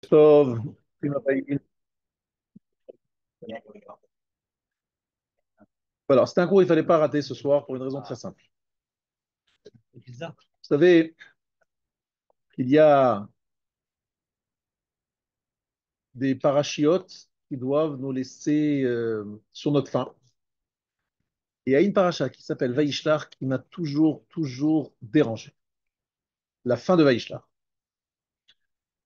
Tov, Prima Paï. Voilà, c'était un cours qu'il ne fallait pas rater ce soir pour une raison très simple. Vous savez, il y a des parachiotes qui doivent nous laisser sur notre faim. Et il y a une paracha qui s'appelle Vaishlar qui m'a toujours dérangé. La fin de Vaishlar.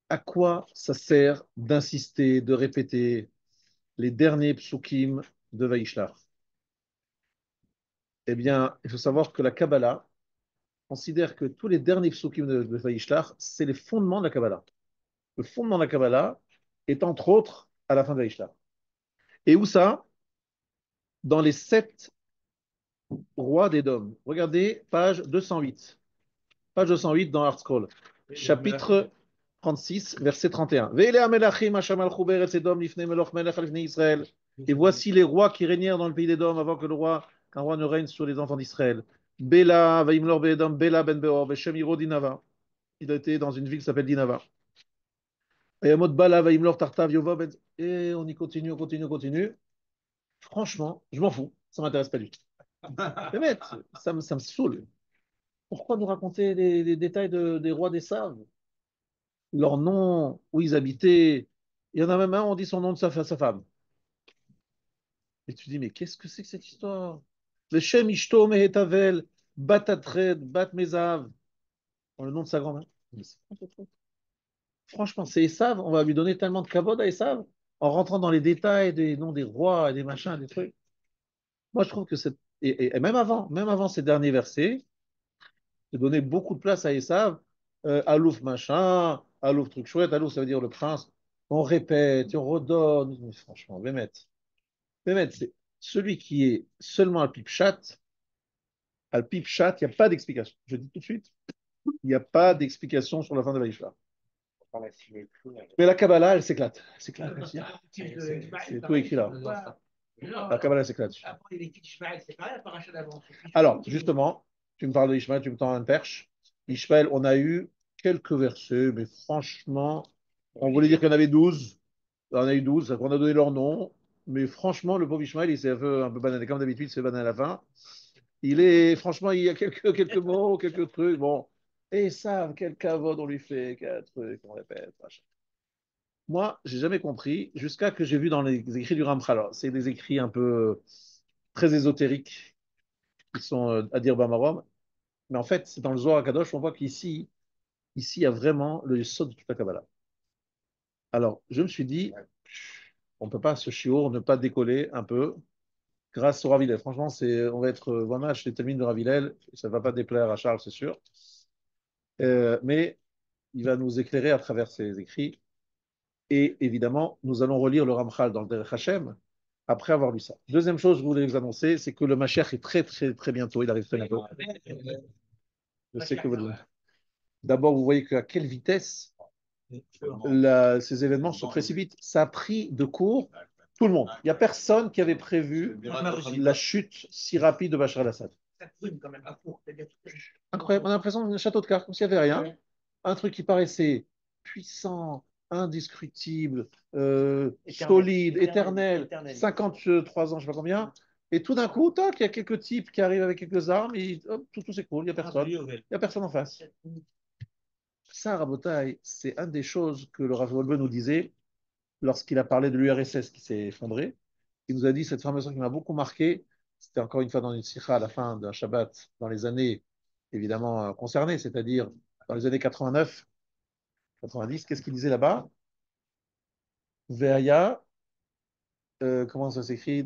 À quoi ça sert d'insister, de répéter les derniers psukim de Vaishlar? Eh bien, il faut savoir que la Kabbalah considère que tous les derniers psukim de Vaishlar, c'est les fondements de la Kabbalah. Le fondement de la Kabbalah est entre autres à la fin de Vaishlar. Et où ça? Dans les sept rois d'Édom. Regardez, page 208. Page 208 dans Art Scroll. Chapitre 36, verset 31. Et voici les rois qui régnèrent dans le pays d'Édom avant que qu'un roi ne règne sur les enfants d'Israël. Béla, Vaimlor Bédom, Béla ben Beor, Beshem Hiro Dinava. Il a été dans une ville qui s'appelle Dinava. Vayamot Bala, Vaimlor Tartav, Yova, et on y continue, on continue, on continue. Franchement, je m'en fous. Ça m'intéresse pas du tout. Mais mec, ça me saoule. Pourquoi nous raconter les détails des rois des Saves? Leur nom, où ils habitaient. Il y en a même un, on dit son nom de sa femme. Et tu dis, mais qu'est-ce que c'est que cette histoire? Le Shem Ishto Mehetavel, Bat Atred, Bat Mezav. Le nom de sa grand-mère. Mais c'est quoi ce truc? Franchement, c'est Esav. On va lui donner tellement de kavod à Esav en rentrant dans les détails des noms des rois et des machins, des trucs. Moi, je trouve que c'est. Et même avant ces derniers versets, de donner beaucoup de place à Esav, Alouf machin, Alouf truc chouette, Alouf ça veut dire le prince. On répète, on redonne. Mais franchement, Bémet, c'est celui qui est seulement al pipchat, il n'y a pas d'explication. Je dis tout de suite, il n'y a pas d'explication sur la fin de Vaishla. Mais la Kabbalah, elle s'éclate. Elle s'éclate. C'est tout écrit là. La Kabbalah elle s'éclate. Alors, justement, tu me parles de Ishmael, tu me tends une perche. Ishmael, on a eu quelques versets, mais franchement, on voulait dire qu'il y en avait 12. On a eu 12, on a donné leur nom. Mais franchement, le pauvre Ishmael, il s'est un peu banané. Comme d'habitude, il s'est banané à la fin. Franchement, il y a quelques mots, quelques trucs. Bon. Et ça, quel cavode on lui fait, quel truc, on répète. Machin. Moi, j'ai jamais compris, jusqu'à que j'ai vu dans les écrits du Ramchal. Alors, c'est des écrits un peu très ésotériques qui sont à dire Bamarom. Mais en fait, c'est dans le Zohar HaKadosh, on voit ici, il y a vraiment le sod de toute la Kabbalah. Alors, je me suis dit, on ne peut pas, ce shiur, ne pas décoller un peu grâce au Ravilel. Franchement, on va être vraiment chez les termines de Ravilel. Ça ne va pas déplaire à Charles, c'est sûr. Mais il va nous éclairer à travers ses écrits. Et évidemment, nous allons relire le Ramchal dans le Derech Hashem après avoir lu ça. Deuxième chose que je voulais vous annoncer, c'est que le Mashiach est très bientôt. Il arrive très bientôt. Je sais que vous... D'abord, vous voyez à quelle vitesse ces événements se précipitent. Ça a pris de court tout le monde. Il n'y a personne qui avait prévu la chute si rapide de Bachar al-Assad. Incroyable. On a l'impression d'un château de cartes, comme s'il n'y avait rien. Un truc qui paraissait puissant, indescriptible, solide, éternel, 53 ans, je ne sais pas combien. Et tout d'un coup, tac, il y a quelques types qui arrivent avec quelques armes, et hop, tout s'écroule, il n'y a personne. Il n'y a personne en face. Ça, Rabotai, c'est une des choses que le Rav Wolbe nous disait lorsqu'il a parlé de l'URSS qui s'est effondré. Il nous a dit cette fameuse chose qui m'a beaucoup marqué. C'était encore une fois dans une sikha à la fin d'un Shabbat, dans les années évidemment concernées, c'est-à-dire dans les années 89, 90. Qu'est-ce qu'il disait là-bas? Veya, comment ça s'écrit?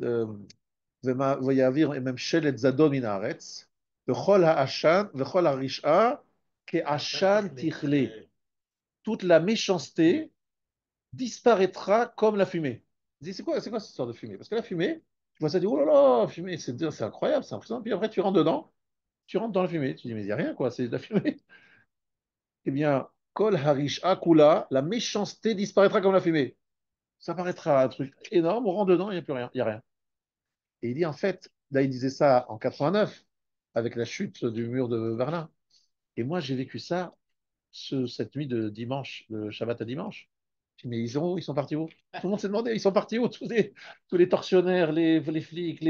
Veyavir et même Shelet Zadon min haaretz, vechol ha'ashan, vechol ha'risha, ke ashan tichle. Toute la méchanceté disparaîtra comme la fumée. Je dis, c'est quoi cette histoire de fumée? Parce que la fumée, tu vois ça, dis, oh là là, fumée, c'est incroyable, c'est impressionnant. Puis après, tu rentres dedans, tu rentres dans la fumée. Tu dis, mais il n'y a rien, quoi, c'est de la fumée. Eh bien, Kol Harish Akula, la méchanceté disparaîtra comme la fumée. Ça paraîtra un truc énorme, on rentre dedans, il n'y a plus rien, il n'y a rien. Et il dit, en fait, là, il disait ça en 89, avec la chute du mur de Berlin. Et moi, j'ai vécu ça cette nuit de dimanche, de Shabbat à dimanche. Je dis, mais ils sont partis où? Tout le monde s'est demandé, ils sont partis où? Tous les tortionnaires, les flics,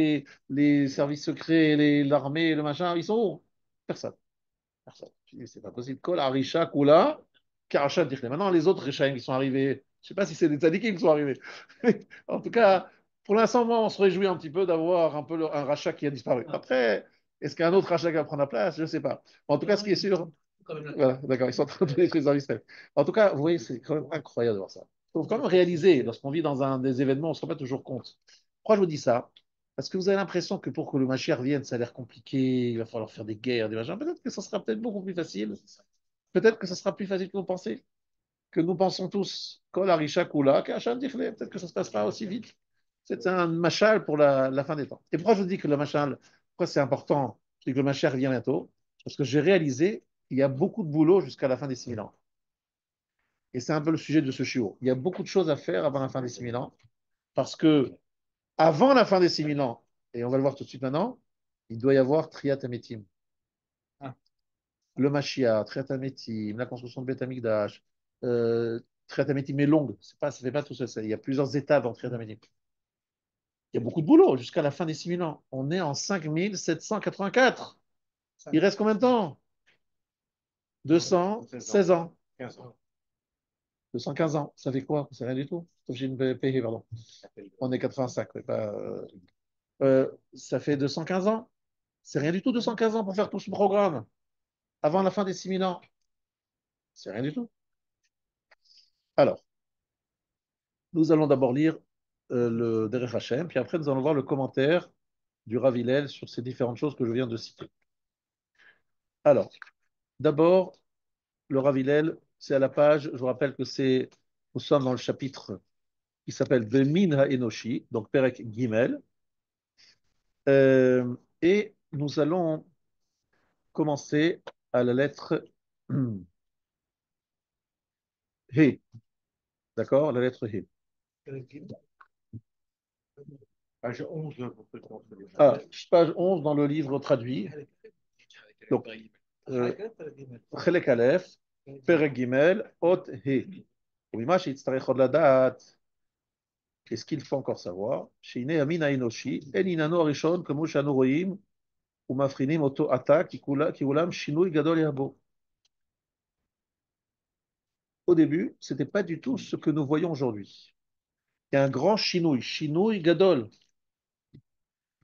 les services secrets, l'armée, le machin, ils sont où? Personne. Personne. Je dis, c'est pas possible. Kol Arisha Kula, Karachat Dichle. Maintenant, les autres Rishaim qui sont arrivés, je sais pas si c'est des tzadikim qui sont arrivés. En tout cas, pour l'instant, moi, on se réjouit un petit peu d'avoir un peu un rachat qui a disparu. Après, est-ce qu'il y a un autre rachat qui va prendre la place? Je ne sais pas. En tout cas, ce qui est sûr, voilà, d'accord, ils sont en train de donner les Israël. En tout cas, vous voyez, c'est quand même incroyable de voir ça. Il faut quand même réaliser, lorsqu'on vit dans des événements, on ne se rend pas toujours compte. Pourquoi je vous dis ça? Parce que vous avez l'impression que pour que le Mashiach vienne, ça a l'air compliqué, il va falloir faire des guerres, des machins. Peut-être que ça sera peut-être beaucoup plus facile. Peut-être que ça sera plus facile que vous pensez, que nous pensons tous. Kol Arisha Kula, Kachan Dichle. Peut-être que ça ne se passe pas aussi vite. C'est un machal pour la fin des temps. Et pourquoi je vous dis que le machal, pourquoi c'est important, c'est que le Mashiach vient bientôt? Parce que j'ai réalisé qu'il y a beaucoup de boulot jusqu'à la fin des 6000 ans. Et c'est un peu le sujet de ce chiot. Il y a beaucoup de choses à faire avant la fin des 6000 ans, parce que avant la fin des 6000 ans, et on va le voir tout de suite maintenant, il doit y avoir Triat Ametim. Le Mashiach, Triat Ametim, la construction de Beth Amikdash. Triat Ametim est longue, ça fait pas tout ça. Il y a plusieurs étapes dans Triat Ametim. Il y a beaucoup de boulot jusqu'à la fin des 6000 ans. On est en 5784. Il reste combien de temps? 216 ans. 215 ans. Ça fait quoi? C'est rien du tout. Sauf que j'ai une payée, pardon. On est 85, mais pas, ça fait 215 ans. C'est rien du tout, 215 ans pour faire tout ce programme. Avant la fin des 6000 ans. C'est rien du tout. Alors, nous allons d'abord lire le Derech Hashem, puis après nous allons voir le commentaire du Rav Hillel sur ces différentes choses que je viens de citer. Alors, d'abord, le Rav Hillel, c'est à la page, je vous rappelle que nous sommes dans le chapitre qui s'appelle Bemin HaEnoshi, donc Perek Gimel, et nous allons commencer à la lettre He, d'accord? La lettre He. Page 11, Ah, page 11 dans le livre traduit. Donc, חלק א', פרק ג', אות ה'. וממה שיצטרך עוד לדעת, qu'est-ce qu'il faut encore savoir? שהנה המין האנושי, אין עניינו הראשון כמו שאנו רואים ומבחינים אותו עתה, כי אולם שינוי גדול יבוא. Au début, ce n'était pas du tout ce que nous voyons aujourd'hui. Il y a un grand שינוי גדול.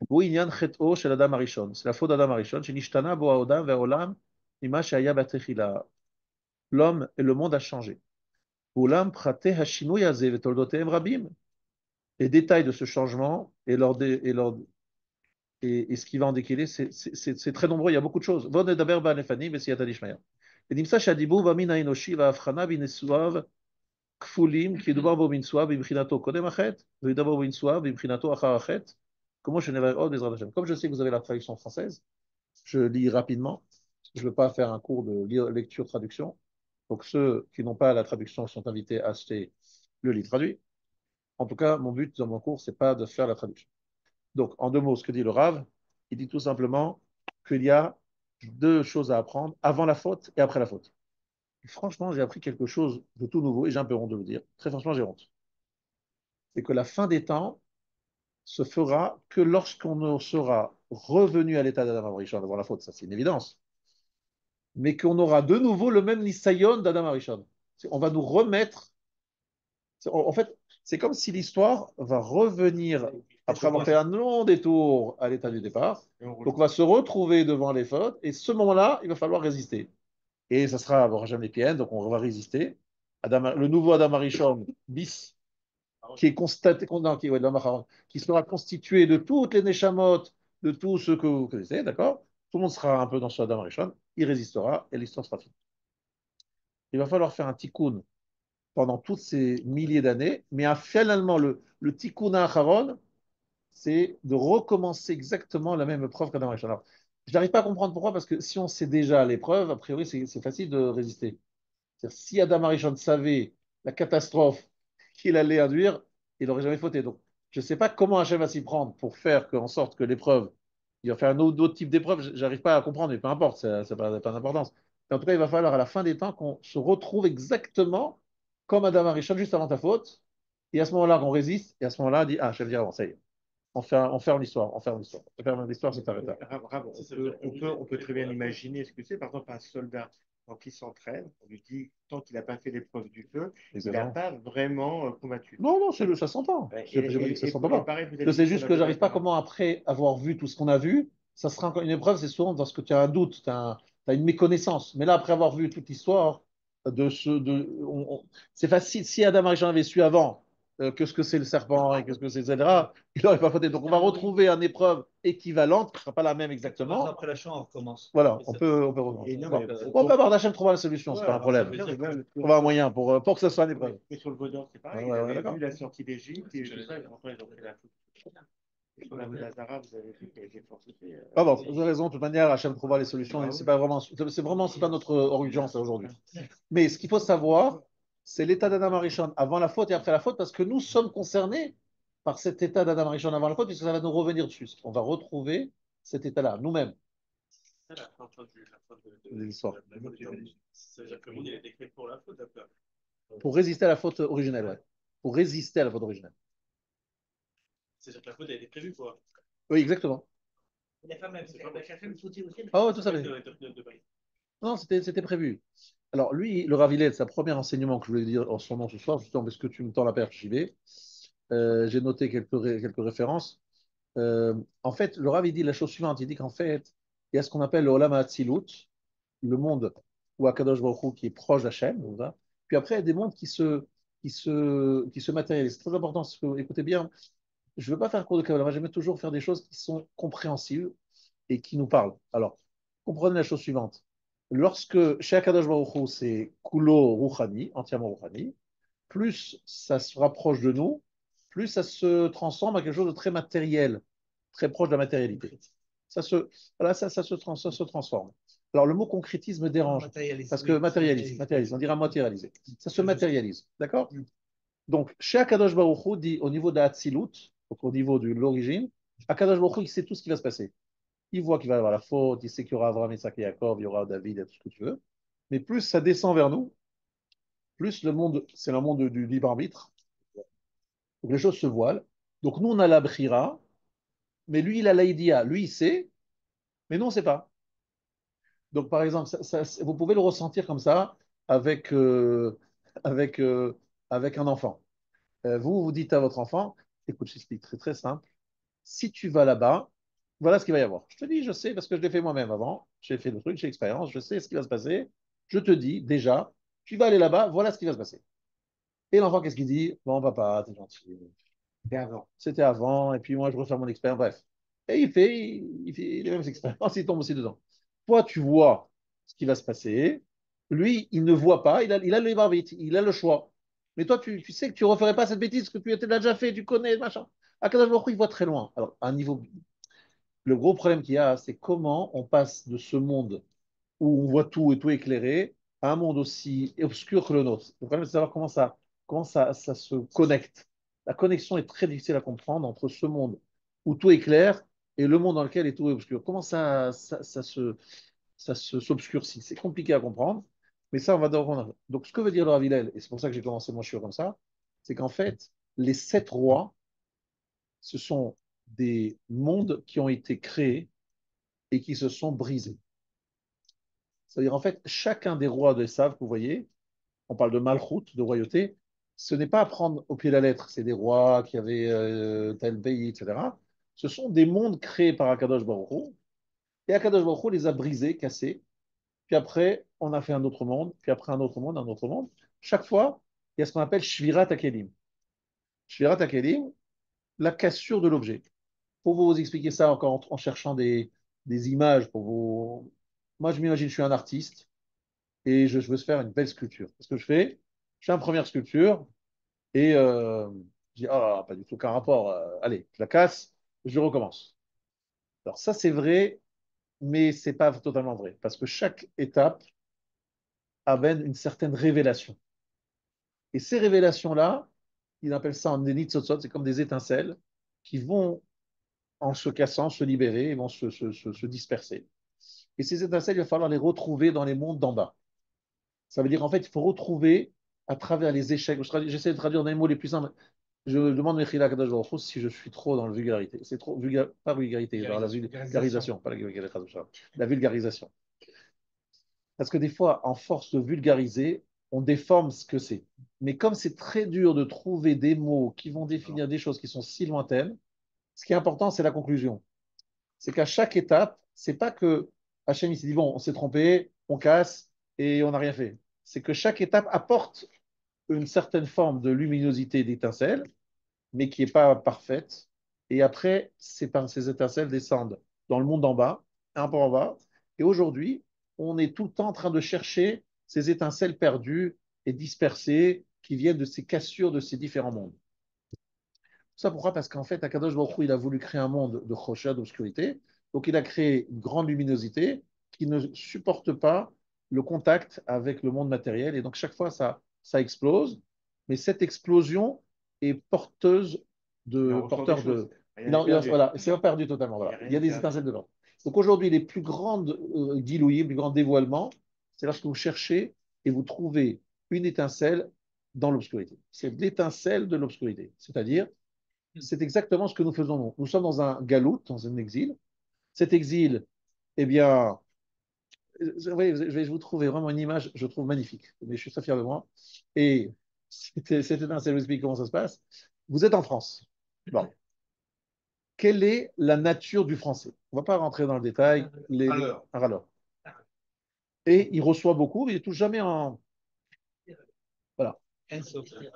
והוא עניין חטאו של אדם הראשון. C'est la faute d'Adam הראשון, שנשתנה בו האדם והעולם ממה שהיה בתחילה. L'homme et le monde a changé. ואולם פרטי השינוי הזה ותולדותיהם רבים. Les détails de ce changement et ce qui va en découler, c'est très nombreux, il y a beaucoup de choses. בוא נדבר בנפנים בסייעתא דשמיא. ונמצא שהדיבור במין האנושי וההבחנה בנישואיו כפולים, כי ידובר בו בנשואיו מבחינתו קודם החטא, וידובר בו בנשואיו מבחינתו אחר החטא, כמו שנראה עוד בעזרת השם. Comme je sais que vous avez la traduction française, je lis rapidement. Je ne veux pas faire un cours de lecture-traduction. Donc ceux qui n'ont pas la traduction sont invités à acheter le livre traduit. En tout cas, mon but dans mon cours, c'est pas de faire la traduction. Donc, en deux mots, ce que dit le Rav, il dit tout simplement qu'il y a deux choses à apprendre avant la faute et après la faute. Et franchement, j'ai appris quelque chose de tout nouveau et j'ai un peu honte de le dire. Très franchement, j'ai honte. C'est que la fin des temps se fera que lorsqu'on sera revenu à l'état d'Adam Arishon avant la faute, ça c'est une évidence, mais qu'on aura de nouveau le même Nisayon d'Adam Arishon. On va nous remettre. En fait, c'est comme si l'histoire va revenir après avoir fait un long détour à l'état du départ. Donc, on va se retrouver devant les fautes et ce moment-là, il va falloir résister. Et ça sera Borajam Lépien, donc on va résister. Le nouveau Adam Arishon bis, qui est constaté, non, qui sera constitué de toutes les Neshamot, de tout ce que vous connaissez, d'accord? Tout le monde sera un peu dans ce Adam Arishon, il résistera et l'histoire sera finie. Il va falloir faire un tikkun pendant toutes ces milliers d'années, mais finalement, le tikkun acharon, c'est de recommencer exactement la même épreuve qu'Adam Arishon. Alors, je n'arrive pas à comprendre pourquoi, parce que si on sait déjà l'épreuve, a priori, c'est facile de résister. Si Adam Arishon savait la catastrophe qu'il allait induire, il n'aurait jamais fauté. Donc, je ne sais pas comment Hachem va s'y prendre pour faire en sorte que l'épreuve, il va faire un autre type d'épreuve, j'arrive pas à comprendre, mais peu importe, ça n'a pas d'importance. Mais en tout cas, il va falloir à la fin des temps qu'on se retrouve exactement comme Adam Arishon, juste avant ta faute. Et à ce moment-là, on résiste. Et à ce moment-là, on dit, ah, je vais dire avant, ça y est. On ferme l'histoire. On ferme l'histoire. On ferme l'histoire, c'est arrêté. On peut très bien imaginer ce que c'est. Par exemple, un soldat, quand il s'entraîne, on lui dit, tant qu'il n'a pas fait l'épreuve du feu, il n'a Exactement. pas vraiment combattu. Non, non, ça s'entend. Ouais, J'ai pas dit que ça s'entend pas. pareil, vous Je avez sais dit pour juste la que j'arrive pas Vodazara. comment, après avoir vu tout ce qu'on a vu, ça sera encore une épreuve, c'est souvent parce que tu as un doute, tu as, une méconnaissance. Mais là, après avoir vu toute l'histoire, c'est facile. Si Adam et Jean avaient su avant que ce que c'est le serpent et que ce que c'est, etc., il n'aurait pas fauté. Donc, on va retrouver une épreuve équivalente, qui ne sera pas la même exactement. Après la chambre, on recommence. Voilà, on peut reprendre. Et non, Bon. mais On peut avoir d'Hachem trouver la solution, c'est ouais, pas un problème. non, mais même Trouver un moyen pour que ce soit une épreuve. mais sur le Vaudor, c'est Ouais, pareil. ouais, Ils ouais, avaient d'accord. vu la sortie d'Égypte et tout ça, et pourtant ils ont fait la faute. Et sur la Vodazara, vous avez vu qu'il a été fortifié. Ah bon, vous avez raison, de toute manière, Hachem trouvera les solutions. Ah Et oui. c'est pas notre urgence aujourd'hui. Mais ce qu'il faut savoir, c'est l'état d'Adam Arishon avant la faute et après la faute, parce que nous sommes concernés par cet état d'Adam Arishon avant la faute, puisque ça va nous revenir dessus. On va retrouver cet état-là, nous-mêmes. C'est la fin De l'histoire. C'est-à-dire que le monde il a été créé pour la faute, après. Pour résister à la faute originelle, ouais. Pour résister à la faute originelle. C'est-à-dire que la faute a été prévue, quoi. Oui, exactement. La femme, elle sauter aussi. Ah ouais, tout ça. Non, c'était prévu. Alors, lui, le Rav Hillel, c'est le premier enseignement que je voulais dire en son nom ce soir, justement, parce que tu me tends la perche, j'y vais. J'ai noté quelques références. En fait, le Rav, il dit la chose suivante, il dit qu'en fait, il y a ce qu'on appelle le Olam Hatzilut, le monde où Akadosh Baruch Hu, qui est proche d'Hachem, voilà. Puis après, il y a des mondes qui se matérialisent. C'est très important, parce que, écoutez bien, je ne veux pas faire un cours de Kabbalah, moi j'aime toujours faire des choses qui sont compréhensibles et qui nous parlent. Alors, comprenez la chose suivante. Lorsque chez Akadosh Baruch Hu, c'est Kulo Rouhani, entièrement Rouhani, plus ça se rapproche de nous, plus ça se transforme à quelque chose de très matériel, très proche de la matérialité. Ça se, voilà, ça se transforme. Alors, le mot concrétisme dérange, parce que matérialise, on dira matérialiser. Ça se matérialise, d'accord? Donc, chez Akadosh Baruch Hu, dit au niveau de Hatzilut, donc au niveau de l'origine, Akadosh Baruch Hu, il sait tout ce qui va se passer. Il voit qu'il va y avoir la faute, il sait qu'il y aura Abraham, Isaac et Jacob, il y aura David, et tout ce que tu veux. Mais plus ça descend vers nous, plus le monde, c'est le monde du libre arbitre. Donc les choses se voilent. Donc nous, on a la Brira, mais lui, il a l'Aïdia. Lui, il sait, mais nous, on ne sait pas. Donc par exemple, vous pouvez le ressentir comme ça avec, avec, avec un enfant. Vous dites à votre enfant, écoute, je t'explique très très simple. Si tu vas là-bas, voilà ce qu'il va y avoir. Je te dis, je sais, parce que je l'ai fait moi-même avant. J'ai fait le truc, j'ai l'expérience, je sais ce qui va se passer. Je te dis déjà, tu vas aller là-bas, voilà ce qui va se passer. Et l'enfant, qu'est-ce qu'il dit? Bon, papa, t'es gentil. C'était avant. C'était avant, et puis moi, je refais mon expérience. Bref. Et il fait les mêmes expériences, il tombe aussi dedans. Toi, tu vois ce qui va se passer. Lui, il ne voit pas, il a le libre arbitre, il a le choix. Mais toi, tu sais que tu ne referais pas cette bêtise, que tu l'as déjà fait, tu connais, machin. Akadosh Baruch Hu, il voit très loin. Alors, à un niveau, le gros problème qu'il y a, c'est comment on passe de ce monde où on voit tout et tout éclairé à un monde aussi obscur que le nôtre. Le problème, c'est de savoir comment ça se connecte. La connexion est très difficile à comprendre entre ce monde où tout est clair et le monde dans lequel est tout est obscur. Comment s'obscurcit. C'est compliqué à comprendre, mais ça, on va devoir comprendre. Donc, ce que veut dire le Rav Hillel, et c'est pour ça que j'ai commencé mon shiur comme ça, c'est qu'en fait, les 7 rois, ce sont des mondes qui ont été créés et qui se sont brisés. C'est-à-dire, en fait, chacun des rois de Esav que vous voyez, on parle de Malchut, de royauté, ce n'est pas à prendre au pied de la lettre, c'est des rois qui avaient tel pays, etc. Ce sont des mondes créés par Akadosh Baruch Hu, et Akadosh Baruch Hu les a brisés, cassés, puis après, on a fait un autre monde, puis après un autre monde, un autre monde. Chaque fois, il y a ce qu'on appelle Shvirat Akelim. Shvirat Akelim, la cassure de l'objet. Pour vous expliquer ça encore en cherchant des images pour vous. Moi, je m'imagine, je suis un artiste et je veux se faire une belle sculpture. Qu'est-ce que je fais? Je fais une première sculpture et je dis, ah, pas du tout, aucun rapport. Allez, je la casse, je recommence. Alors ça, c'est vrai, mais c'est pas totalement vrai parce que chaque étape amène une certaine révélation. Et ces révélations-là, ils appellent ça en nitzotzot, c'est comme des étincelles qui vont, en se cassant, se libérer et vont se disperser. Et ces étincelles, il va falloir les retrouver dans les mondes d'en bas. Ça veut dire, en fait, il faut retrouver à travers les échecs. J'essaie de traduire dans les mots les plus simples. Je demande Mechila Kadosh Baruch Hu si je suis trop dans la vulgarité. C'est trop pas vulgarité, dans la vulgarisation, pas la vulgarisation, la vulgarisation. Parce que des fois, en force de vulgariser, on déforme ce que c'est. Mais comme c'est très dur de trouver des mots qui vont définir des choses qui sont si lointaines, ce qui est important, c'est la conclusion. C'est qu'à chaque étape, c'est pas que Hachem il s'est dit bon, on s'est trompé, on casse et on n'a rien fait. C'est que chaque étape apporte une certaine forme de luminosité, d'étincelle, mais qui n'est pas parfaite. Et après, ces étincelles descendent dans le monde d'en bas, un peu en bas. Et aujourd'hui, on est tout le temps en train de chercher ces étincelles perdues et dispersées qui viennent de ces cassures de ces différents mondes. Ça pourquoi? Parce qu'en fait, Akadosh Baruch Hu, il a voulu créer un monde de chosha, d'obscurité. Donc, il a créé une grande luminosité qui ne supporte pas le contact avec le monde matériel. Et donc, chaque fois, ça explose. Mais cette explosion est porteuse Il de, en ressort des porteur choses. de. Rien n'est perdu. Voilà, c'est pas perdu totalement. Il n'y a Voilà. Il rien y a n'est des perdu. étincelles dedans. Donc, aujourd'hui, les plus grandes guilouilles, les plus grands dévoilements, c'est lorsque vous cherchez et vous trouvez une étincelle dans l'obscurité. C'est l'étincelle de l'obscurité. C'est-à-dire, c'est exactement ce que nous faisons nous. Nous sommes dans un galout, dans un exil. Cet exil, eh bien, je vais vous trouver vraiment une image, je trouve magnifique, mais je suis très fier de moi. Et c'était un vous explique comment ça se passe. Vous êtes en France. Bon. Quelle est la nature du français? On ne va pas rentrer dans le détail. Un râleur. Et il reçoit beaucoup, mais il ne touche jamais en. Voilà.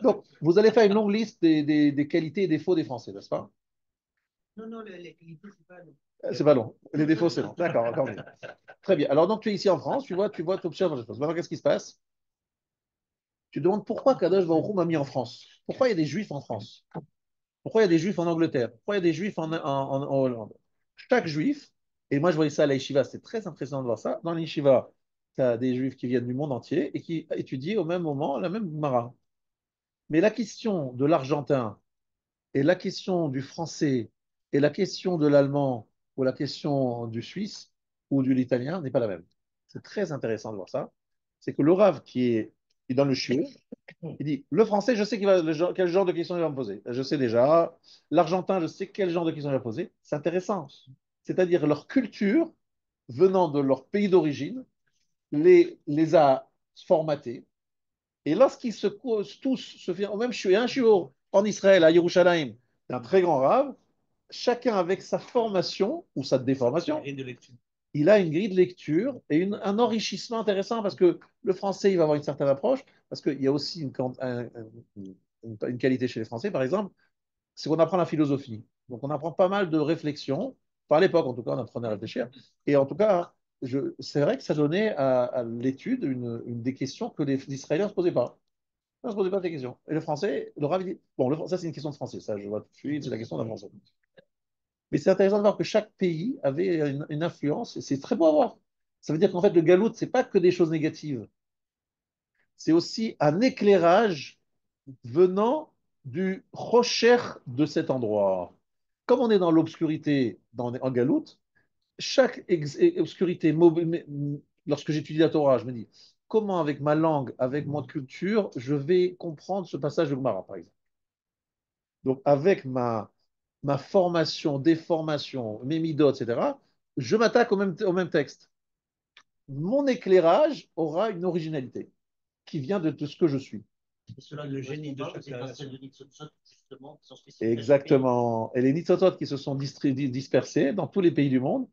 Donc, vous allez faire une longue liste des qualités et défauts des Français, n'est-ce pas? Non, non, les qualités, c'est pas. C'est pas long. Les défauts, c'est long. D'accord, encore mieux. Très bien. Alors, donc, tu es ici en France, tu observes les choses. Maintenant, qu'est-ce qui se passe? Tu te demandes pourquoi Kadosh Baruch Hu m'a mis en France. Pourquoi il y a des Juifs en France? Pourquoi il y a des Juifs en Angleterre? Pourquoi il y a des Juifs en Hollande? Chaque Juif, et moi je voyais ça à la Yeshiva, c'est très impressionnant de voir ça. Dans la Yeshiva, tu as des Juifs qui viennent du monde entier et qui étudient au même moment la même Gemara. Mais la question de l'argentin et la question du français et la question de l'allemand ou la question du suisse ou de l'italien n'est pas la même. C'est très intéressant de voir ça. C'est que le Rav qui est dans le chiot, il dit le français, je sais quel genre de questions il va me poser. Je sais déjà. L'argentin, je sais quel genre de questions il va poser. C'est intéressant. C'est-à-dire leur culture venant de leur pays d'origine les a formatés. Et lorsqu'ils se causent tous, se font, même un shiur en Israël, à Yerushalayim, un très grand rave, chacun avec sa formation ou sa déformation, il a une grille de lecture et un enrichissement intéressant parce que le français, il va avoir une certaine approche, parce qu'il y a aussi une qualité chez les Français, par exemple, c'est qu'on apprend la philosophie. Donc on apprend pas mal de réflexions, par l'époque en tout cas, on apprenait à réfléchir, et en tout cas, c'est vrai que ça donnait à l'étude des questions que les Israéliens ne se posaient pas. On ne se posait pas des questions. Et le français, le ravi dit, bon, ça c'est une question de français, ça je vois tout de suite, c'est la question d'un français. Mais c'est intéressant de voir que chaque pays avait une influence, et c'est très beau à voir. Ça veut dire qu'en fait, le galout, c'est pas que des choses négatives, c'est aussi un éclairage venant du rocher de cet endroit. Comme on est dans l'obscurité en galout, chaque obscurité, lorsque j'étudie la Torah, je me dis, comment avec ma langue, avec mon culture, je vais comprendre ce passage de Gemara, par exemple. Donc, avec ma formation, déformation, mes midot, etc., je m'attaque au même texte. Mon éclairage aura une originalité qui vient de ce que je suis. C'est cela le génie de chaque Exactement. Et les nitzotot qui se sont dispersés dans tous les pays du monde,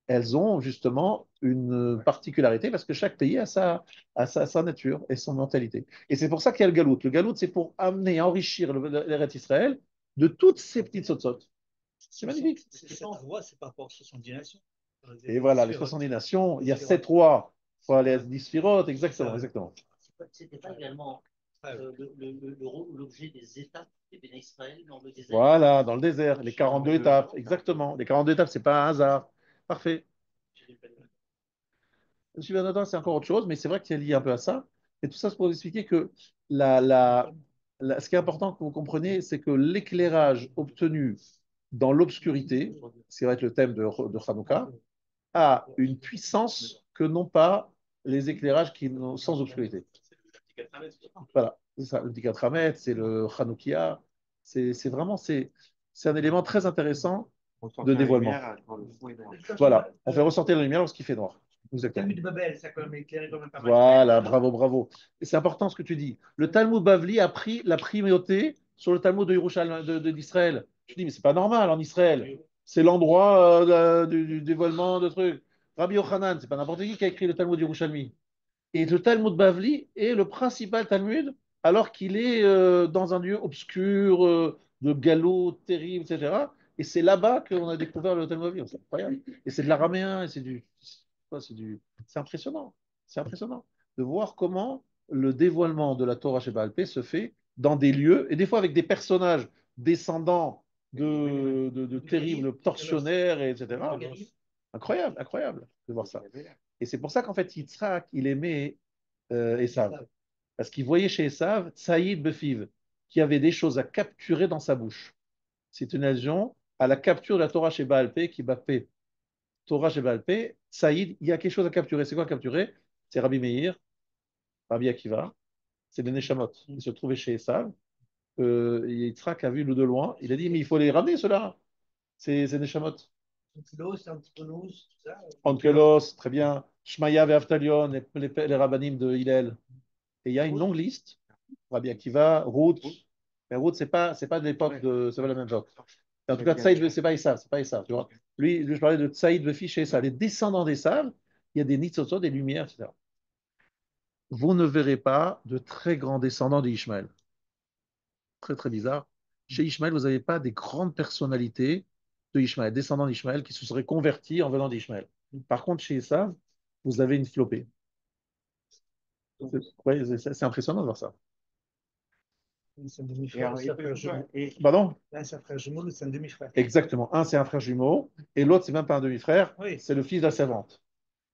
elles ont justement une particularité parce que chaque pays a sa nature et son mentalité. Et c'est pour ça qu'il y a le galout. Le galout, c'est pour amener, enrichir l'Eretz Israël de toutes ces petites tzotzot. C'est magnifique. C'est ça, on voit, c'est par rapport aux 70 nations. Et voilà, les 70 nations, il y a 7 rois. Il faut aller à 10 sphirotes, exactement, exactement. C'était pas également l'objet des étapes des Béné Israël dans le désert. Voilà, dans le désert, les 42 étapes, exactement. Les 42 étapes, c'est pas un hasard. Parfait. Monsieur Bernardin, c'est encore autre chose, mais c'est vrai qu'il y a lié un peu à ça. Et tout ça, c'est pour vous expliquer que ce qui est important que vous compreniez, c'est que l'éclairage obtenu dans l'obscurité, ce qui va être le thème de Hanouka, a une puissance que n'ont pas les éclairages qui sont sans obscurité. Voilà, c'est ça, le Dikat Hametz, c'est le Hanoukia. C'est vraiment, c'est un élément très intéressant On sort de la dévoilement. lumière quand le fond est noir. Voilà, on fait ressortir la lumière lorsqu'il fait noir. Exactement. Talmud de Babel, ça a quand même éclairé quand même pas mal. Voilà, bravo, bravo. Et c'est important ce que tu dis. Le Talmud Bavli a pris la primauté sur le Talmud de Yerushalm, d'Israël. Je dis, mais c'est pas normal en Israël. C'est l'endroit du dévoilement de trucs. Rabbi Yochanan, c'est pas n'importe qui a écrit le Talmud Yerushalmi. Et le Talmud Bavli est le principal Talmud, alors qu'il est dans un lieu obscur, de galop terrible, etc. Et c'est là-bas qu'on a découvert le Talmud Bavli. C'est incroyable. Et c'est de l'araméen, et c'est impressionnant. C'est impressionnant de voir comment le dévoilement de la Torah chez Baal Pé se fait dans des lieux, et des fois avec des personnages descendants de terribles tortionnaires, etc. Incroyable, incroyable de voir ça. Et c'est pour ça qu'en fait, Yitzhak, il aimait Esav. Parce qu'il voyait chez Esav Tsaïd Befiv, qui avait des choses à capturer dans sa bouche. C'est une allusion à la capture de la Torah chez Baal Pé, qui Bapé. Torah chez Baal Pé, Saïd, il y a quelque chose à capturer. C'est quoi à capturer? C'est Rabbi Meir, Rabbi Akiva, c'est les Neshamot. Ils se trouvaient chez Esav. Yitzhak a vu le de loin. Il a dit, mais il faut les ramener, ceux-là. C'est Neshamot. L'os, un petit peu l'os, tout ça. Ankelos, très bien. Shmaya et Aftalion, les rabbinim de Hillel. Et il y a une longue liste. Rabbi Akiva, Ruth. Mais Ruth, c'est pas de l'époque de. C'est pas la même époque. En tout cas, Tsaïd, c'est pas Esav, c'est pas Esav, tu vois. Lui, je parlais de Tsaïd, le fils chez Esav. Les descendants d'Esav, il y a des nitzotzot, des lumières, etc. Vous ne verrez pas de très grands descendants d'Ishmaël. Très, très bizarre. Chez Ishmaël, vous n'avez pas des grandes personnalités de Ishmaël, descendants d'Ishmaël, qui se seraient convertis en venant d'Ishmaël. Par contre, chez Esav, vous avez une flopée. Ouais, c'est impressionnant de voir ça. C'est un demi-frère, c'est un frère jumeau. Pardon? Là, c'est un frère jumeau, c'est un demi-frère. Exactement. Un, c'est un frère jumeau, et l'autre, c'est même pas un demi-frère, Oui. c'est le fils de la servante.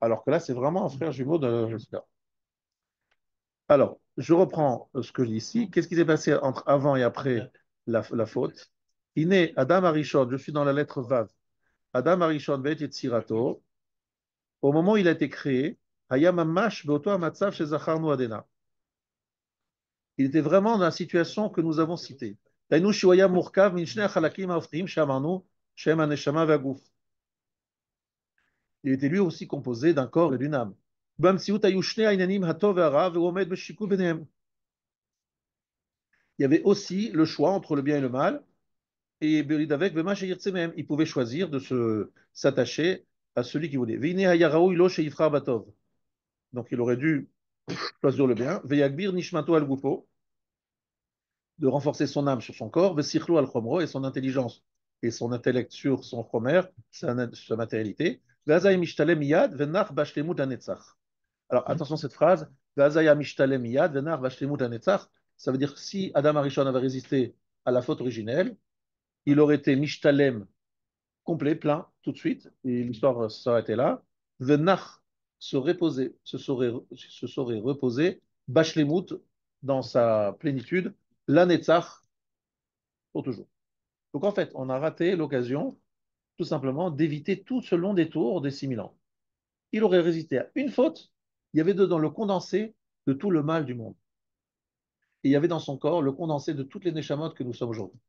Alors que là, c'est vraiment un frère jumeau de. Alors, je reprends ce que je dis ici. Qu'est-ce qui s'est passé entre avant et après la faute? Iné, Adam Arishon, je suis dans la lettre Vav. Adam Arishon Beit Yetzirato, au moment où il a été créé, Hayam Mamash Beoto Amatzav chez Zacharnu Adena. Il était vraiment dans la situation que nous avons citée. Tainu Shiwaya Murkav Min Shnei Chalakim Haoftim Shamanu Shem Aneshama Vaguf. Il était lui aussi composé d'un corps et d'une âme. Bamsiut Hayu Shnei Ainanim Hatov Ve'Hara Ve'omed B'Shiku Benehem. Il y avait aussi le choix entre le bien et le mal. Et Berid avec Bema Sheyirtsemem. Il pouvait choisir de s'attacher à celui qu'il voulait. Veine Hayarao Ilo Sheyifra Batov. Donc il aurait dû choisir le bien. Veyagbir Nishmato al Gufo, de renforcer son âme sur son corps. Vesichlo al Chomro, et son intelligence et son intellect sur son chomer, sa matérialité. Vazay Mishtalem Miyad Venach Bashlemut Anetzach. Alors attention à cette phrase. Vazaya Mishtalem Miyad Venach Bashlemut Anetzach. Ça veut dire que si Adam Arishon avait résisté à la faute originelle, il aurait été Mishtalem complet, plein, tout de suite, et l'histoire s'arrêtait là. Venach se serait reposé, Bashlemut, dans sa plénitude, l'Anetzach, pour toujours. Donc en fait, on a raté l'occasion, tout simplement, d'éviter tout ce long détour des 6000 ans. Il aurait résisté à une faute, il y avait dedans le condensé de tout le mal du monde. Et il y avait dans son corps le condensé de toutes les neshamot que nous sommes aujourd'hui.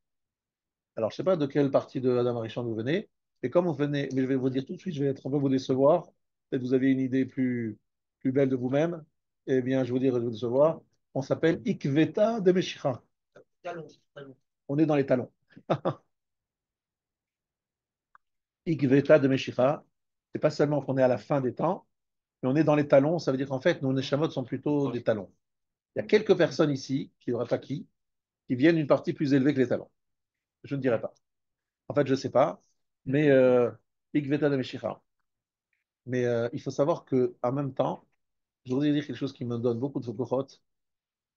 Alors, je ne sais pas de quelle partie de Adam Arishon vous venez, mais comme vous venez, mais je vais vous dire tout de suite, je vais être un peu vous décevoir. Peut-être que vous avez une idée plus belle de vous-même. Eh bien, je vais vous décevoir. On s'appelle Ikveta de Meshicha. Talon, talon. On est dans les talons. Ikveta de Meshicha. C'est pas seulement qu'on est à la fin des temps, mais on est dans les talons. Ça veut dire qu'en fait, nos neshamot sont plutôt des talons. Il y a quelques personnes ici, qui n'y aura pas qui viennent d'une partie plus élevée que les talons. Je ne dirais pas. En fait, je ne sais pas, mais Ikveta de Meshicha. Mais il faut savoir qu'en même temps, je voudrais dire quelque chose qui me donne beaucoup de cochotes.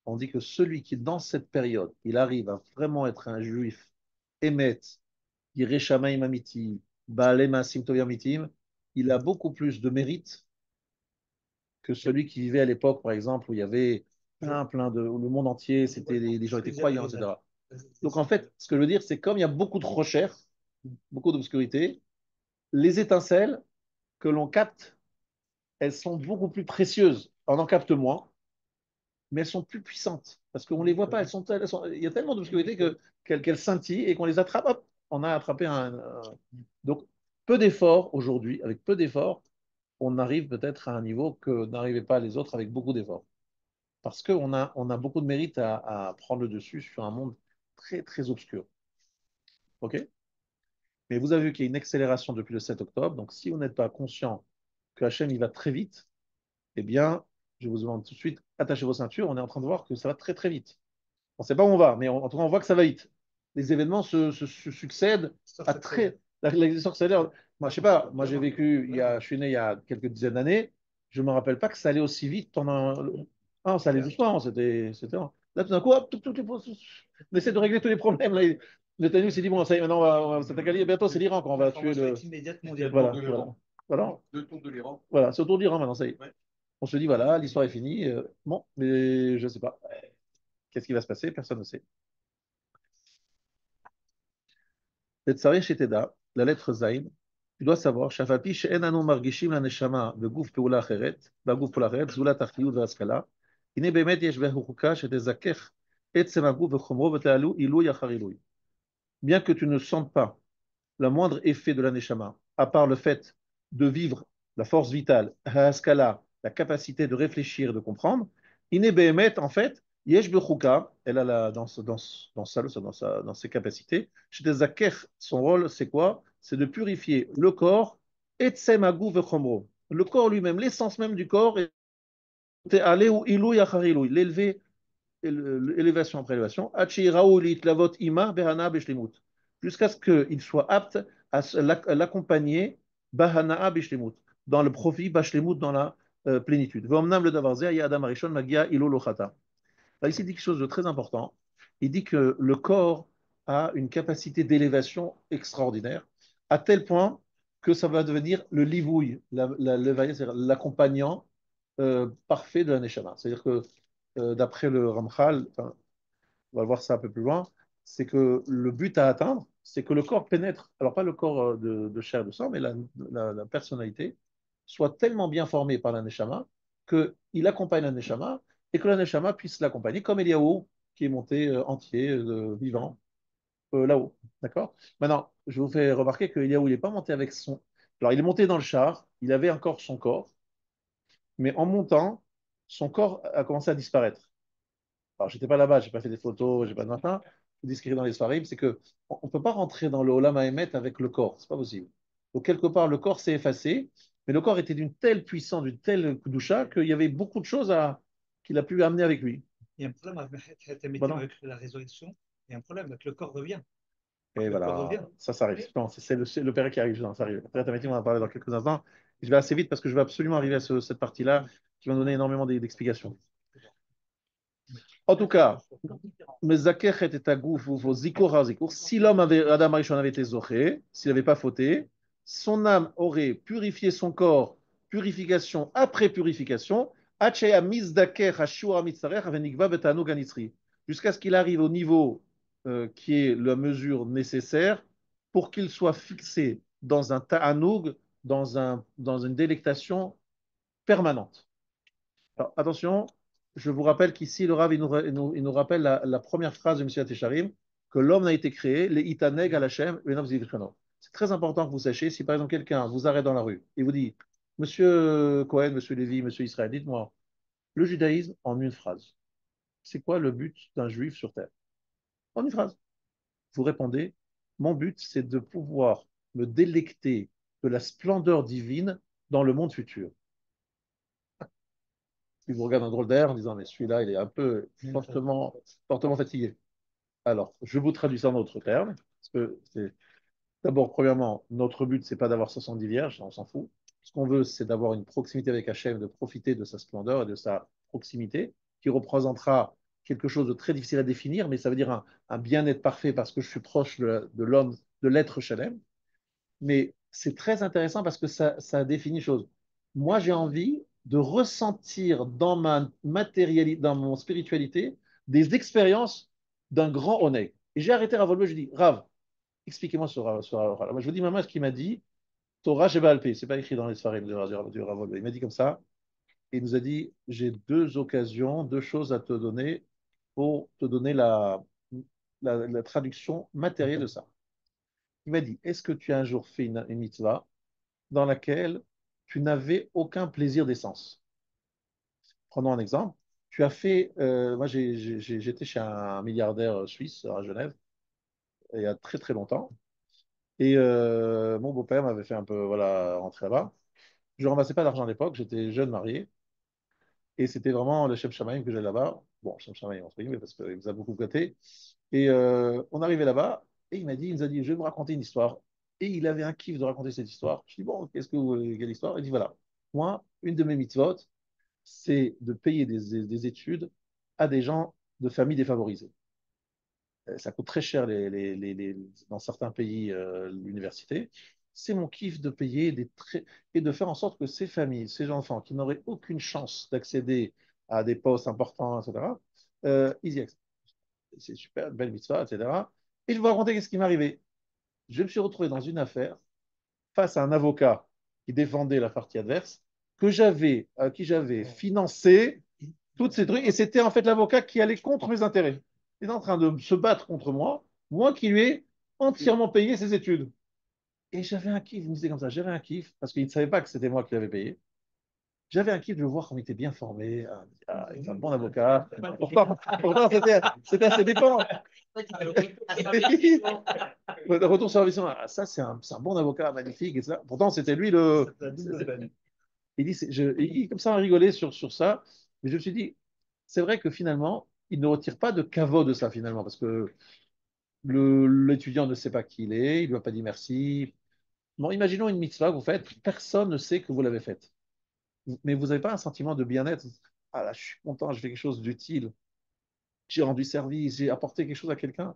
On dit que celui qui, dans cette période, il arrive à vraiment être un juif, émet, Yereshamaim Amiti, Baalem Asim Tovim Amitim, il a beaucoup plus de mérite que celui qui vivait à l'époque, par exemple, où il y avait où le monde entier, c'était les gens étaient croyants, etc. Donc en fait, ce que je veux dire, c'est comme il y a beaucoup de recherches, beaucoup d'obscurité, les étincelles que l'on capte, elles sont beaucoup plus précieuses. On en capte moins, mais elles sont plus puissantes parce qu'on ne les voit pas. Il y a tellement d'obscurité qu'elles scintillent et qu'on les attrape. Hop, on a attrapé Donc, peu d'efforts aujourd'hui, avec peu d'efforts, on arrive peut-être à un niveau que n'arrivaient pas les autres avec beaucoup d'efforts. Parce on a beaucoup de mérite à prendre le dessus sur un monde très, très obscur. OK? Mais vous avez vu qu'il y a une accélération depuis le 7 octobre. Donc, si vous n'êtes pas conscient que Hachem, il va très vite, eh bien, je vous demande tout de suite, attachez vos ceintures. On est en train de voir que ça va très, très vite. On ne sait pas où on va, mais en tout cas, on voit que ça va vite. Les événements se succèdent à très. L'histoire s'accélère. Moi, je sais pas, moi j'ai vécu, je suis né il y a quelques dizaines d'années, je ne me rappelle pas que ça allait aussi vite pendant. Ah, ça allait doucement, c'était. Là, tout d'un coup, hop, on essaie de régler tous les problèmes. Là. Netanyahu s'est dit, bon, ça y est, maintenant, on va s'attaquer. Bientôt, c'est l'Iran qu'on va tuer le. Immédiate mondiale. Voilà, voilà. Deux tours de l'Iran. Voilà, c'est autour d'Iran maintenant, ça y est. Ouais. On se dit, voilà, l'histoire est finie. Bon, mais je ne sais pas. Qu'est-ce qui va se passer? Personne ne sait. Tetzareh Sheteda, la lettre Zain, tu dois savoir, Shafapi she'en anu margishim la neshama beguf peula acheret, beguf peula acheret, zulat achiyut ve'askala, הנה באמת יש בחוקה שתזכך עצם הגוף וחומרו ותעלו עילוי אחר עילוי. Bien que tu ne sentes pas le moindre effet de la neshama, à part le fait de vivre la force vitale, ha'askala, la capacité de réfléchir, de comprendre, iné behemet, en fait, yesh bechuka, elle a dans ses capacités, chez des zakech, son rôle, c'est quoi? C'est de purifier le corps, et tsemagu vechomro. Le corps lui-même, l'essence même du corps, est allé ou ilou yachar l'élever élévation après élévation, jusqu'à ce qu'il soit apte à l'accompagner dans le profit, dans la plénitude. Là, ici, il dit quelque chose de très important. Il dit que le corps a une capacité d'élévation extraordinaire, à tel point que ça va devenir le livouille, c'est-à-dire l'accompagnant parfait de la neshama. C'est-à-dire que d'après le Ramchal, enfin, on va voir ça un peu plus loin, c'est que le but à atteindre, c'est que le corps pénètre, alors pas le corps de chair et de sang, mais la personnalité, soit tellement bien formée par la Neshama qu'il accompagne la Neshama et que la Neshama puisse l'accompagner, comme Eliaou, qui est monté entier, vivant, là-haut. D'accord? Maintenant, je vous fais remarquer que Eliaou, il n'est pas monté avec son. Alors, il est monté dans le char, il avait encore son corps, mais en montant, son corps a commencé à disparaître. Alors, j'étais pas là-bas, j'ai pas fait des photos, j'ai pas de machin. Je dis ce qu'il y a dans les soirées, c'est que on peut pas rentrer dans le Olam Haemet avec le corps, c'est pas possible. Donc, quelque part, le corps s'est effacé, mais le corps était d'une telle puissance, d'une telle kudusha, qu'il y avait beaucoup de choses qu'il a pu amener avec lui. Il y a un problème Voilà. avec la résurrection, il y a un problème avec le corps revient. Et le voilà, corps revient. ça arrive. Non, c'est le père qui arrive, non, ça arrive. Après, on va en parler dans quelques instants. Je vais assez vite parce que je vais absolument arriver à cette partie-là qui va donner énormément d'explications. En tout cas, si l'homme Adam Arishon avait été zoché, s'il n'avait pas fauté, son âme aurait purifié son corps, purification après purification, jusqu'à ce qu'il arrive au niveau qui est la mesure nécessaire pour qu'il soit fixé dans un ta'anoug, dans une délectation permanente. Alors, attention, je vous rappelle qu'ici, le Rav, il nous rappelle la première phrase de M. Tesharim, que l'homme n'a été créé, les itaneg al Hashem, c'est très important que vous sachiez, si par exemple quelqu'un vous arrête dans la rue et vous dit, Monsieur Cohen, Monsieur Lévy, Monsieur Israël, dites-moi, le judaïsme en une phrase, c'est quoi le but d'un juif sur terre? En une phrase. Vous répondez, mon but, c'est de pouvoir me délecter de la splendeur divine dans le monde futur. Il vous regarde un drôle d'air en disant, mais celui-là, il est un peu fortement fatigué. Alors, je vous traduis ça en autres termes, parce que c'est d'abord, premièrement, notre but, c'est pas d'avoir 70 vierges, on s'en fout. Ce qu'on veut, c'est d'avoir une proximité avec Hachem, de profiter de sa splendeur et de sa proximité, qui représentera quelque chose de très difficile à définir, mais ça veut dire un bien-être parfait parce que je suis proche de l'homme, de l'être Shalem. Mais c'est très intéressant parce que ça définit une chose. Moi, j'ai envie de ressentir dans ma matérialité, dans mon spiritualité, des expériences d'un grand honnête. Et j'ai arrêté Rav Wolbe, je dis, Rav, expliquez-moi sur Rav. Moi, je vous dis, maman, ce qu'il m'a dit, Torah Sheba Alpé, c'est pas écrit dans les Sfarim du Rav Wolbe. Il m'a dit comme ça, Et il nous a dit, j'ai deux occasions, deux choses à te donner pour te donner la traduction matérielle de ça. Il m'a dit, est-ce que tu as un jour fait une mitzvah dans laquelle tu n'avais aucun plaisir d'essence? Prenons un exemple. Tu as fait, moi j'étais chez un milliardaire suisse à Genève il y a très très longtemps. Et mon beau-père m'avait fait un peu voilà, rentrer là-bas. Je ne ramassais pas d'argent à l'époque, j'étais jeune marié. Et c'était vraiment le chef Chamaïm que j'ai là-bas. Bon, chef Chamaïm, entre guillemets, parce qu'il nous a beaucoup gâtés. Et on arrivait là-bas, et il nous a dit, je vais vous raconter une histoire. Et il avait un kiff de raconter cette histoire. Je dis, bon, quelle histoire? Il dit, voilà, moi, une de mes mitzvot, c'est de payer des études à des gens de familles défavorisées. Ça coûte très cher dans certains pays l'université. C'est mon kiff de payer et de faire en sorte que ces familles, ces enfants qui n'auraient aucune chance d'accéder à des postes importants, etc., ils y accèdent. C'est super, belle mitzvah, etc. Et je vais vous raconter ce qui m'est arrivé. Je me suis retrouvé dans une affaire face à un avocat qui défendait la partie adverse, à qui j'avais financé toutes ces trucs, et c'était en fait l'avocat qui allait contre mes intérêts. Il est en train de se battre contre moi qui lui ai entièrement payé ses études. Et j'avais un kiff, il me disait comme ça, j'avais un kiff, parce qu'il ne savait pas que c'était moi qui l'avais payé. J'avais un kiff de voir comment il était bien formé. Il est un bon avocat. Pourtant c'était assez dépend. Retour sur la mission. Ah, ça, c'est un bon avocat, magnifique. Et ça. Pourtant, c'était lui le. Il dit, comme ça, on rigolait sur ça. Mais je me suis dit, c'est vrai que finalement, il ne retire pas de caveau de ça, finalement, parce que l'étudiant ne sait pas qui il est, il ne lui a pas dit merci. Bon, imaginons une mitzvah que vous faites, personne ne sait que vous l'avez faite. Mais vous n'avez pas un sentiment de bien-être. Ah là, je suis content, je fais quelque chose d'utile. J'ai rendu service, j'ai apporté quelque chose à quelqu'un.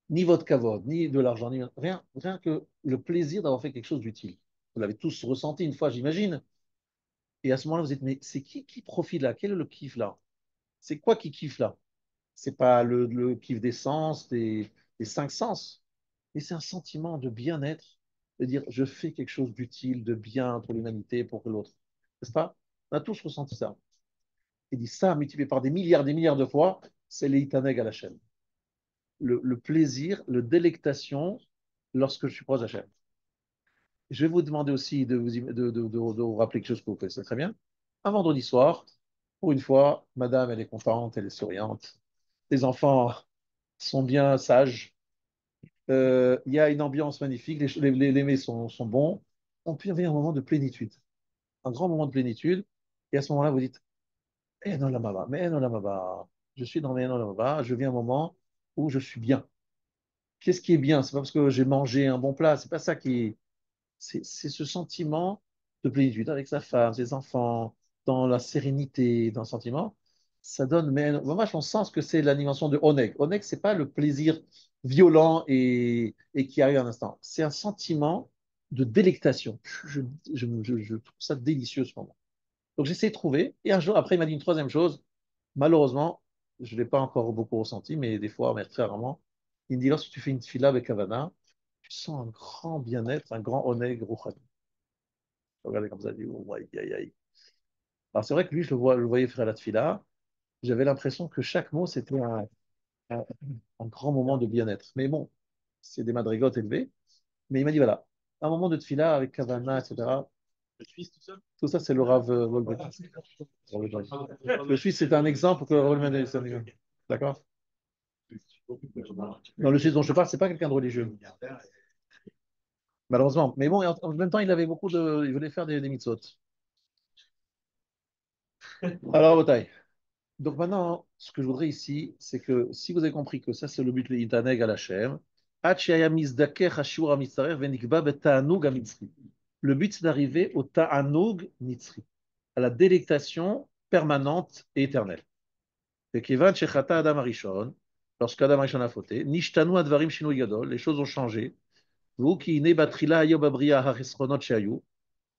Ni votre kavod, ni de l'argent, ni rien que le plaisir d'avoir fait quelque chose d'utile. Vous l'avez tous ressenti une fois, j'imagine. Et à ce moment-là, vous dites, mais c'est qui profite là? Quel est le kiff là? C'est quoi qui kiffe là? C'est pas le kiff des sens, des cinq sens, mais c'est un sentiment de bien-être, de dire je fais quelque chose d'utile, de bien pour l'humanité, pour l'autre. N'est-ce pas? On a tous ressenti ça. Et dit ça, multiplié par des milliards de fois, c'est l'Eitaneg à la chaîne. Le plaisir, le délectation lorsque je suis proche d'Hachem. Je vais vous demander aussi de vous rappeler quelque chose que vous faites, c'est très bien. Un vendredi soir, pour une fois, madame, elle est contente, elle est souriante. Les enfants sont bien sages. Il y a une ambiance magnifique, les mets sont bons. On peut y avoir un moment de plénitude, un grand moment de plénitude. Et à ce moment-là, vous dites, eh non, la mama, mais non, la mama. Je suis dans mes non, la mama, je vis un moment où je suis bien. Qu'est-ce qui est bien? C'est pas parce que j'ai mangé un bon plat, c'est pas ça qui, c'est ce sentiment de plénitude avec sa femme, ses enfants, dans la sérénité, dans le sentiment. Ça donne, mais moi, je pense que c'est la dimension de Oneg. Oneg, c'est pas le plaisir violent et qui arrive un instant. C'est un sentiment de délectation. Je trouve ça délicieux ce moment. Donc j'essaie de trouver. Et un jour, après, il m'a dit une troisième chose. Malheureusement, je ne l'ai pas encore beaucoup ressenti, mais des fois, mais très rarement. Il me dit, lorsque tu fais une fila avec Havana, tu sens un grand bien-être, un grand oneg rouhani. Regardez comme ça, il dit, oh, aïe, aïe, aïe. Alors c'est vrai que lui, je le voyais faire la tfila. J'avais l'impression que chaque mot, c'était un- un grand moment de bien-être. Mais bon, c'est des madrigotes élevées. Mais il m'a dit, voilà, un moment de tfila avec Havana, etc. Le Suisse, tout ça? Tout ça, c'est le Rav Wolbe. Le Suisse, c'est un exemple que Rolman D'accord? Non, le Suisse dont je parle, c'est pas quelqu'un de religieux, malheureusement. Mais bon, en même temps, il avait il voulait faire des mitzvot. Alors, Botaï. Donc maintenant, ce que je voudrais ici, c'est que si vous avez compris que ça, c'est le but de l'Itaneg à l'Hachem, le but, c'est d'arriver au ta'anug mitzri, à la délectation permanente et éternelle. Et Kevan Shechata Adam Arishon, lorsqu'Adam Arishon a fauté, Nishtanu Advarim Shinui Gadol, les choses ont changé. Vous qui ne batrila ayob abriya haresronot shayu,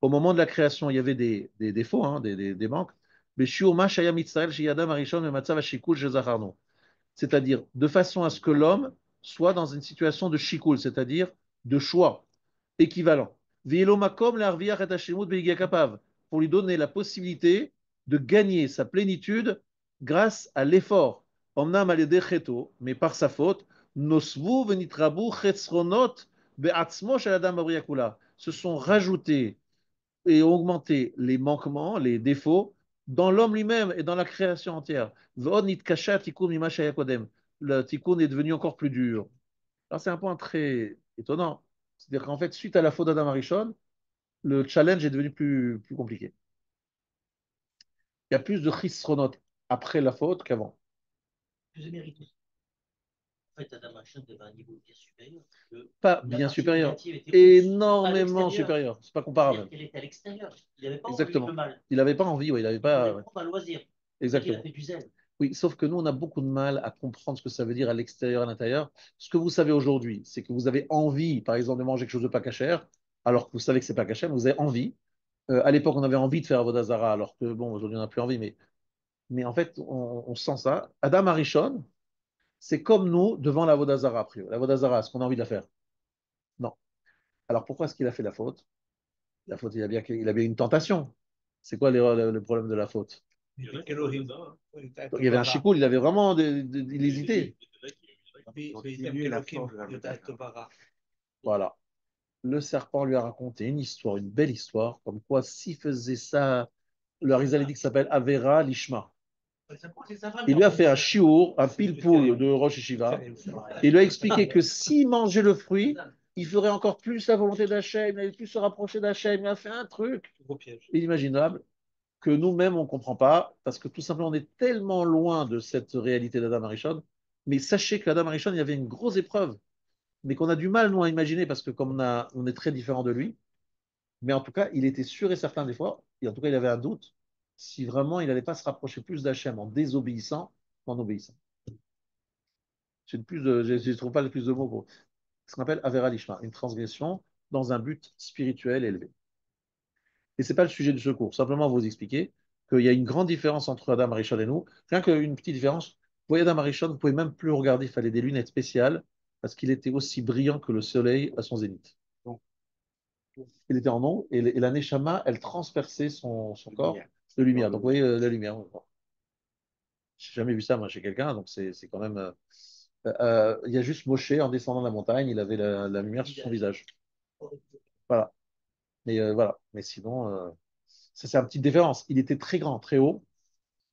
au moment de la création, il y avait des défauts, hein, des manques. C'est-à-dire de façon à ce que l'homme soit dans une situation de shikul, c'est-à-dire de choix équivalent. pour lui donner la possibilité de gagner sa plénitude grâce à l'effort. Omnam alede cheto, mais par sa faute, nosvu venitrabu chetzronot be'atzmo shel adam babriakula, se sont rajoutés et augmenté les manquements, les défauts dans l'homme lui-même et dans la création entière. V'od nitkasha tikkun mima shaya kodem. Le tikkun est devenu encore plus dur. Alors c'est un point très étonnant. C'est-à-dire qu'en fait, suite à la faute d'Adam Arishon, le challenge est devenu plus compliqué. Il y a plus de chisronot après la faute qu'avant. Plus de mérite. En fait, Adam Hachon avait un niveau bien supérieur. Pas La bien partie supérieur, négative était énormément à l'extérieur. supérieur. C'est pas C'est-à-dire comparable. qu'elle était à l'extérieur. Il n'avait pas envie Exactement. le mal. Il n'avait pas envie, ouais, il n'avait Il voulait pas. prendre un loisir. C'est-à-dire qu'il a Exactement. fait du zèle. Oui, sauf que nous, on a beaucoup de mal à comprendre ce que ça veut dire à l'extérieur, à l'intérieur. Ce que vous savez aujourd'hui, c'est que vous avez envie, par exemple, de manger quelque chose de pas cachère, alors que vous savez que c'est pas cachère, mais vous avez envie. À l'époque, on avait envie de faire Vodazara, alors que, bon, aujourd'hui, on n'a plus envie, mais en fait, on sent ça. Adam Arishon, c'est comme nous devant la Vodazara, a priori. La Vodazara, est-ce qu'on a envie de la faire? Non. Alors pourquoi est-ce qu'il a fait la faute? La faute, il a bien une tentation. C'est quoi le problème de la faute? Il Il y avait un chicoul, il avait vraiment il hésitait. Voilà. Le serpent lui a raconté une histoire, une belle histoire, comme quoi s'il faisait ça, le Harizal dit que ça s'appelle Avera Lishma. Il lui a fait un chiour, un pile-pouille de Rosh Hashiva. Il lui a expliqué que s'il mangeait le fruit, il ferait encore plus la volonté d'Hachem, il allait plus se rapprocher d'Hachem. Il a fait un truc inimaginable que nous-mêmes, on ne comprend pas, parce que tout simplement, on est tellement loin de cette réalité d'Adam Arishon. Mais sachez qu'Adam Arishon, il y avait une grosse épreuve, mais qu'on a du mal, nous, à imaginer, parce que comme on est très différent de lui, mais en tout cas, il était sûr et certain des fois, et en tout cas, il avait un doute, si vraiment il n'allait pas se rapprocher plus d'Hachem en désobéissant qu'en obéissant. Je ne trouve pas le plus de mots pour ce qu'on appelle Avera Lishma, une transgression dans un but spirituel élevé. Et ce n'est pas le sujet du secours. Simplement vous expliquer qu'il y a une grande différence entre Adam Arishon et nous. Rien qu'une petite différence. Vous voyez, Adam Arishon, vous ne pouvez même plus le regarder. Il fallait des lunettes spéciales parce qu'il était aussi brillant que le soleil à son zénith. Donc, il était en ombre et la Neshama, elle transperçait son corps de lumière. Donc, vous voyez la lumière. Je n'ai jamais vu ça, moi, chez quelqu'un. Donc, c'est quand même. Il y a juste Moshe en descendant la montagne, il avait la lumière sur son visage. Voilà. Mais voilà. Mais sinon. Ça, c'est une petite différence. Il était très grand, très haut.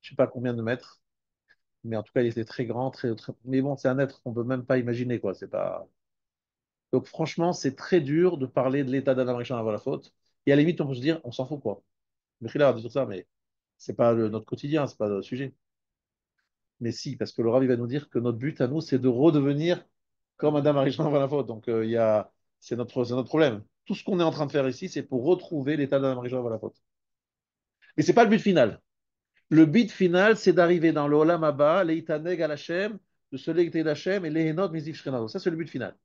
Je ne sais pas combien de mètres, mais en tout cas, il était très grand, Mais bon, c'est un être qu'on ne peut même pas imaginer, quoi. C'est pas... Donc, franchement, c'est très dur de parler de l'état d'Adam Rishon avant la faute. Et à la limite, on peut se dire, on s'en fout, quoi. Mechila a dit tout ça, mais c'est pas notre quotidien, c'est pas le sujet. Mais si, parce que le Rav, il va nous dire que notre but à nous, c'est de redevenir comme Adam Rishon avant la faute. Donc, c'est notre problème. Tout ce qu'on est en train de faire ici, c'est pour retrouver l'état d'Adam Rishon avant la faute. Mais c'est pas le but final. Le but final, c'est d'arriver dans le Olam Haba, l'Eitaneg al Hashem, de se léguer d'Hachem et l'Ehenot Mizif Shrenado. Ça, c'est le but final.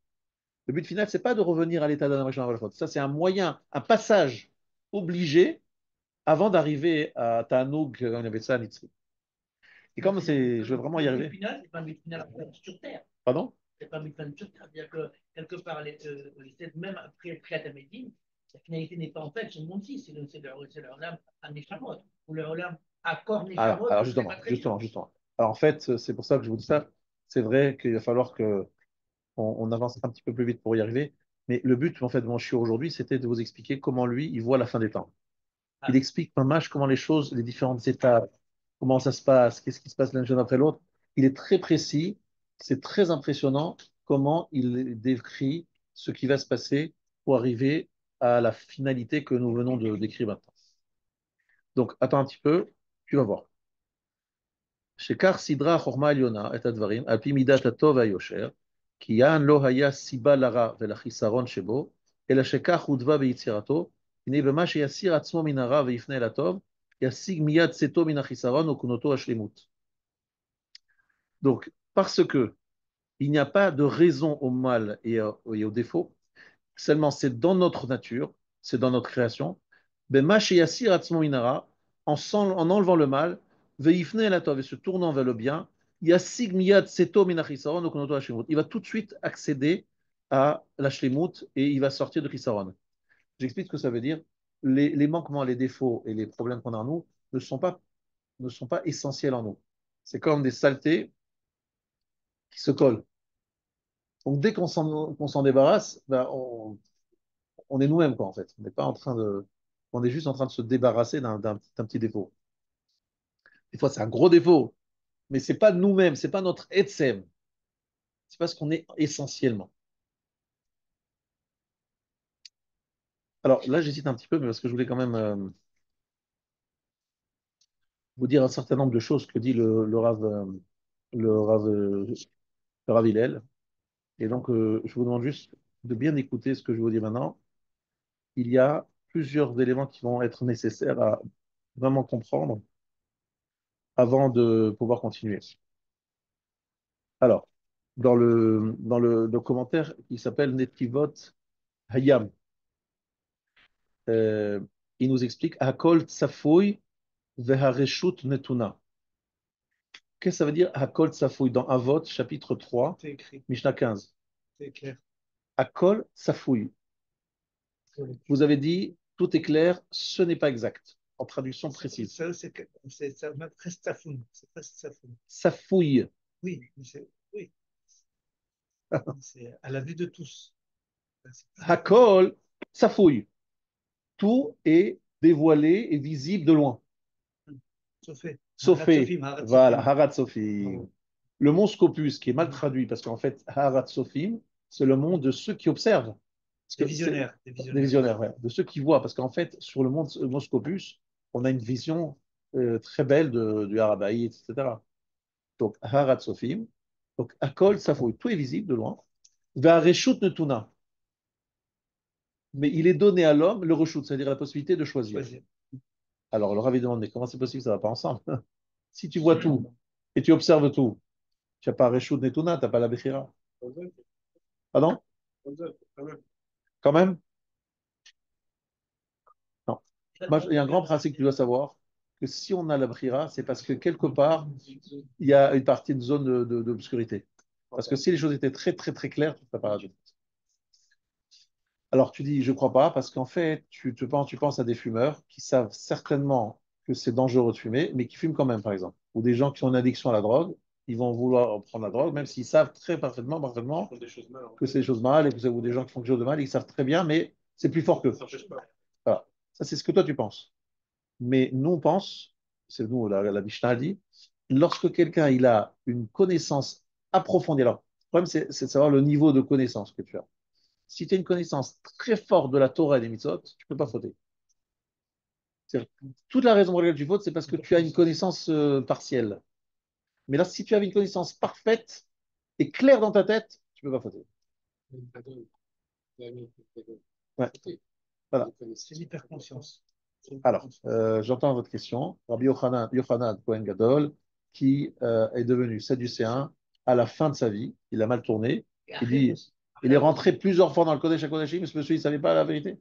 Le but final, c'est pas de revenir à l'état d'Adam Rishon avant la faute. Ça, c'est un moyen, un passage obligé avant d'arriver à Tanoug, on avait ça à Nitzri. Et comme je veux vraiment y Le but arriver. final, c'est pas un but final sur Terre. Pardon? C'est pas un but final sur Terre. C'est-à-dire que quelque part, même après le Kriyat Hamedim, la finalité n'est pas en fait ce monde-ci, c'est le Olam à Neshamot, ou le Olam à corps Neshamot. Alors justement. Alors en fait, c'est pour ça que je vous dis ça. C'est vrai qu'il va falloir que on avance un petit peu plus vite pour y arriver. Mais le but, en fait, de mon chiot aujourd'hui, c'était de vous expliquer comment lui, il voit la fin des temps. Il explique pas mal comment les choses, les différentes étapes, comment ça se passe, qu'est-ce qui se passe l'un après l'autre. Il est très précis, c'est très impressionnant comment il décrit ce qui va se passer pour arriver à la finalité que nous venons de décrire maintenant. Donc, attends un petit peu, tu vas voir. שכך סדרה החוכמה העליונה את הדברים על פי מידת הטוב והיושר, כי יען לא היה סיבה לרע ולחיסרון שבו, אלא שכך הודבה ביצירתו, הנה במה שיסיר עצמו מן הרע ויפנה אל הטוב, ישיג מיד צאתו מן החיסרון וכנותו השלמות. Donc, parce que il n'y a pas de raison au mal et au défaut, seulement c'est dans notre nature, c'est dans notre création, ben, en enlevant le mal, et se tournant vers le bien, il va tout de suite accéder à la shlemut et il va sortir de chisaron. J'explique ce que ça veut dire. les manquements, les défauts et les problèmes qu'on a en nous ne sont pas essentiels en nous. C'est comme des saletés qui se collent. Donc dès qu'on s'en débarrasse, ben, on est nous-mêmes, quoi, en fait. On n'est pas en train de. On est juste en train de se débarrasser d'un petit défaut. Des fois, c'est un gros défaut, mais c'est pas nous-mêmes, c'est pas notre etsem. C'est pas ce qu'on est essentiellement. Alors là, j'hésite un petit peu, mais parce que je voulais quand même vous dire un certain nombre de choses que dit le Rav, le Rav Hillel. Et donc, je vous demande juste de bien écouter ce que je vous dis maintenant. Il y a plusieurs éléments qui vont être nécessaires à vraiment comprendre avant de pouvoir continuer. Alors, dans le commentaire, il s'appelle Netivot Hayam. Euh, il nous explique Hakol Tsafoui Vehareshut Netuna. Qu'est-ce que ça veut dire Hakol Tsafoui dans Avot, chapitre 3, C'est écrit, Mishnah 15. c'est clair. Hakol Tsafoui. Vous avez dit tout est clair, ce n'est pas exact. En traduction précise. Ça, c'est presque Safoun. C'est presque Safoun. Safouille. Oui, oui. C'est à la vue de tous. Hakol Tsafoui. Tout est dévoilé et visible de loin. Sofé. Sofé. Harat Voilà, Sofim. Harat Sophim. Le mot Scopus, qui est mal traduit, parce qu'en fait, Harat Sophim, c'est le monde de ceux qui observent. Parce Des que visionnaires. des visionnaires, ouais, de ceux qui voient. Parce qu'en fait, sur le mont Scopus, on a une vision très belle du Harabaït, etc. Donc, Harat Sophim. Donc, Akol Safoui. Tout est visible de loin. Ve'areshut Netuna. Mais il est donné à l'homme le reshut, c'est-à-dire la possibilité de choisir. Choisir. Alors, le Rav demande, mais comment c'est possible, ça ne va pas ensemble? Si tu vois tout et tu observes tout, tu n'as pas reshut Netuna, tu n'as pas la Bechira. Pardon? Quand même? Non. Moi, il y a un grand principe que tu dois savoir, que si on a la Bechira, c'est parce que quelque part, il y a une partie de zone d'obscurité. Parce que si les choses étaient très, très, très claires, tu ne ferais pas la. Alors tu dis, je crois pas, parce qu'en fait, tu penses à des fumeurs qui savent certainement que c'est dangereux de fumer, mais qui fument quand même, par exemple. Ou des gens qui ont une addiction à la drogue, ils vont vouloir prendre la drogue, même s'ils savent très parfaitement que c'est des choses mal, et que c'est ou des gens qui font quelque chose de mal, ils savent très bien, mais c'est plus fort qu'eux. Voilà. Ça, c'est ce que toi, tu penses. Mais nous, on pense, c'est nous, la Mishnah dit, lorsque quelqu'un il a une connaissance approfondie, alors, le problème, c'est de savoir le niveau de connaissance que tu as. Si tu as une connaissance très forte de la Torah et des mitzvot, tu ne peux pas fauter. Toute la raison pour laquelle tu fautes, c'est parce que tu as une connaissance partielle. Mais là, si tu avais une connaissance parfaite et claire dans ta tête, tu ne peux pas fauter. Ouais. Voilà. C'est l'hyperconscience. Alors, j'entends votre question. Rabbi Yochanan Cohen Gadol, qui est devenu sadducéen à la fin de sa vie, il a mal tourné. Il dit, il est rentré plusieurs fois dans le Kodesh HaKodashim, mais ce monsieur, il ne savait pas la vérité.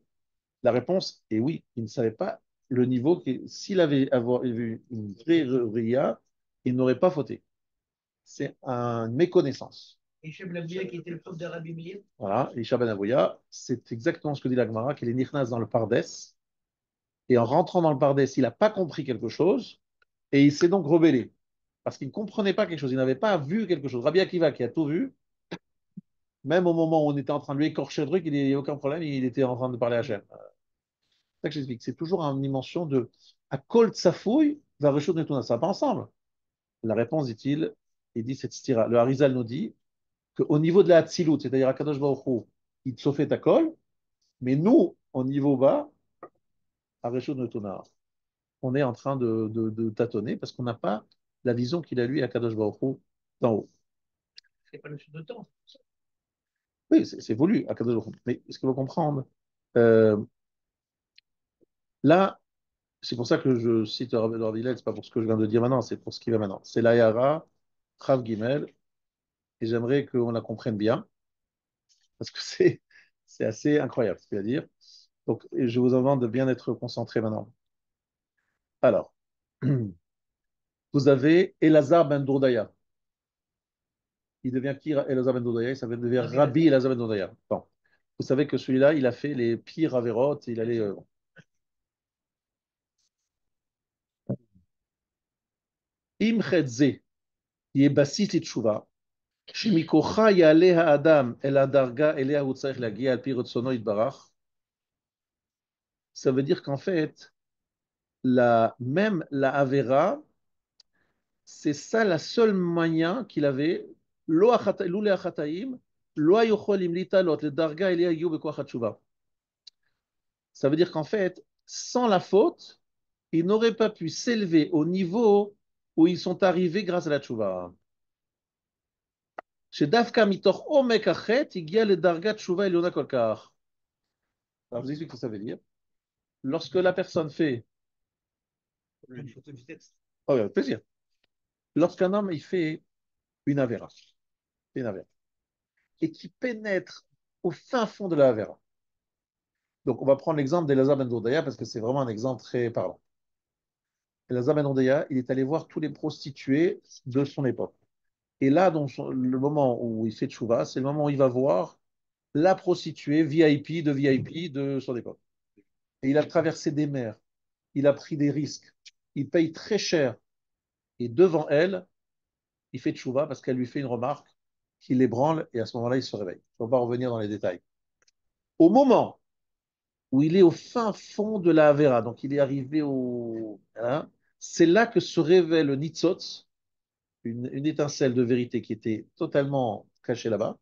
La réponse est oui, il ne savait pas le niveau. S'il avait eu une vraie ria, il n'aurait pas fauté. C'est une méconnaissance. Hichem Labouya qui était le prof de Rabbi Meir. Voilà, Isha Ben Avouya, c'est exactement ce que dit la Gemara, qu'il est nichnas dans le Pardès, et en rentrant dans le Pardès, il n'a pas compris quelque chose, et il s'est donc rebellé, parce qu'il ne comprenait pas quelque chose, il n'avait pas vu quelque chose. Rabbi Akiva, qui a tout vu, même au moment où on était en train de lui écorcher le truc, il n'y a aucun problème, il était en train de parler à Hachem. C'est ça que j'explique. C'est toujours une dimension de à Kol Tsafouille va Reshut Netuna. Ça va pas ensemble. La réponse, dit-il, il dit cette stira. Le Harizal nous dit qu'au niveau de la Hatzilut, c'est-à-dire à Kadosh Baruch Hu, il te fait ta kol, mais nous, au niveau bas, à Reshut Netuna, on est en train de tâtonner parce qu'on n'a pas la vision qu'il a lui à Kadosh Baruch Hu d'en haut. C'est pas le sud de temps. Oui, c'est voulu à Kadosh Baruch Hu. Mais ce qu'il faut comprendre, euh, là, c'est pour ça que je cite Rabbi Hillel, c'est pas pour ce que je viens de dire maintenant, c'est pour ce qui va maintenant. C'est l'Ayara, Trav Gimel, et j'aimerais qu'on la comprenne bien, parce que c'est assez incroyable ce qu'il va dire. Donc, et je vous demande de bien être concentré maintenant. Alors, vous avez Elazar ben Dourdaya. Il devient qui Elazar ben Dourdaya? Ça devient Rabbi Elazar ben Dourdaya. Bon. Vous savez que celui-là, il a fait les pires avérotes, il allait. Im chetze, yeh basit litchouva, שמכוחה יעלה האדם אל הדרגה אליה הוא צריך להגיע על פי רצונו יתברך. Ça veut dire qu'en fait, même la Avera, c'est ça la seule moyen qu'il avait. לולא החטאים, לא היו יכולים להתעלות לדרגה אליה הגיעו בכוח התשובה. Ça veut dire qu'en fait, sans la faute, ils n'auraient pas pu s'élever au niveau où ils sont arrivés grâce à la tchouva. שדווקא מתוך עומק החטא הגיע לדרגת תשובה עליונה כל כך. Alors, je vous explique ce que ça veut dire. Lorsque la personne fait... Une photo du texte. Oh, avec plaisir. Lorsqu'un homme il fait une avéra, et qui pénètre au fin fond de la avéra. Donc, on va prendre l'exemple d'Elazar ben Doudaya parce que c'est vraiment un exemple très parlant. Elazar ben Doudaya, il est allé voir tous les prostituées de son époque. Et là, le moment où il fait tchouva, c'est le moment où il va voir la prostituée VIP de son époque. Et il a traversé des mers, il a pris des risques, il paye très cher. Et devant elle, il fait tchouva parce qu'elle lui fait une remarque qui l'ébranle et à ce moment-là, il se réveille. On va revenir dans les détails. Au moment où il est au fin fond de la Havera, donc il est arrivé au... Hein, c'est là que se révèle le Nitzotz, une étincelle de vérité qui était totalement cachée là-bas.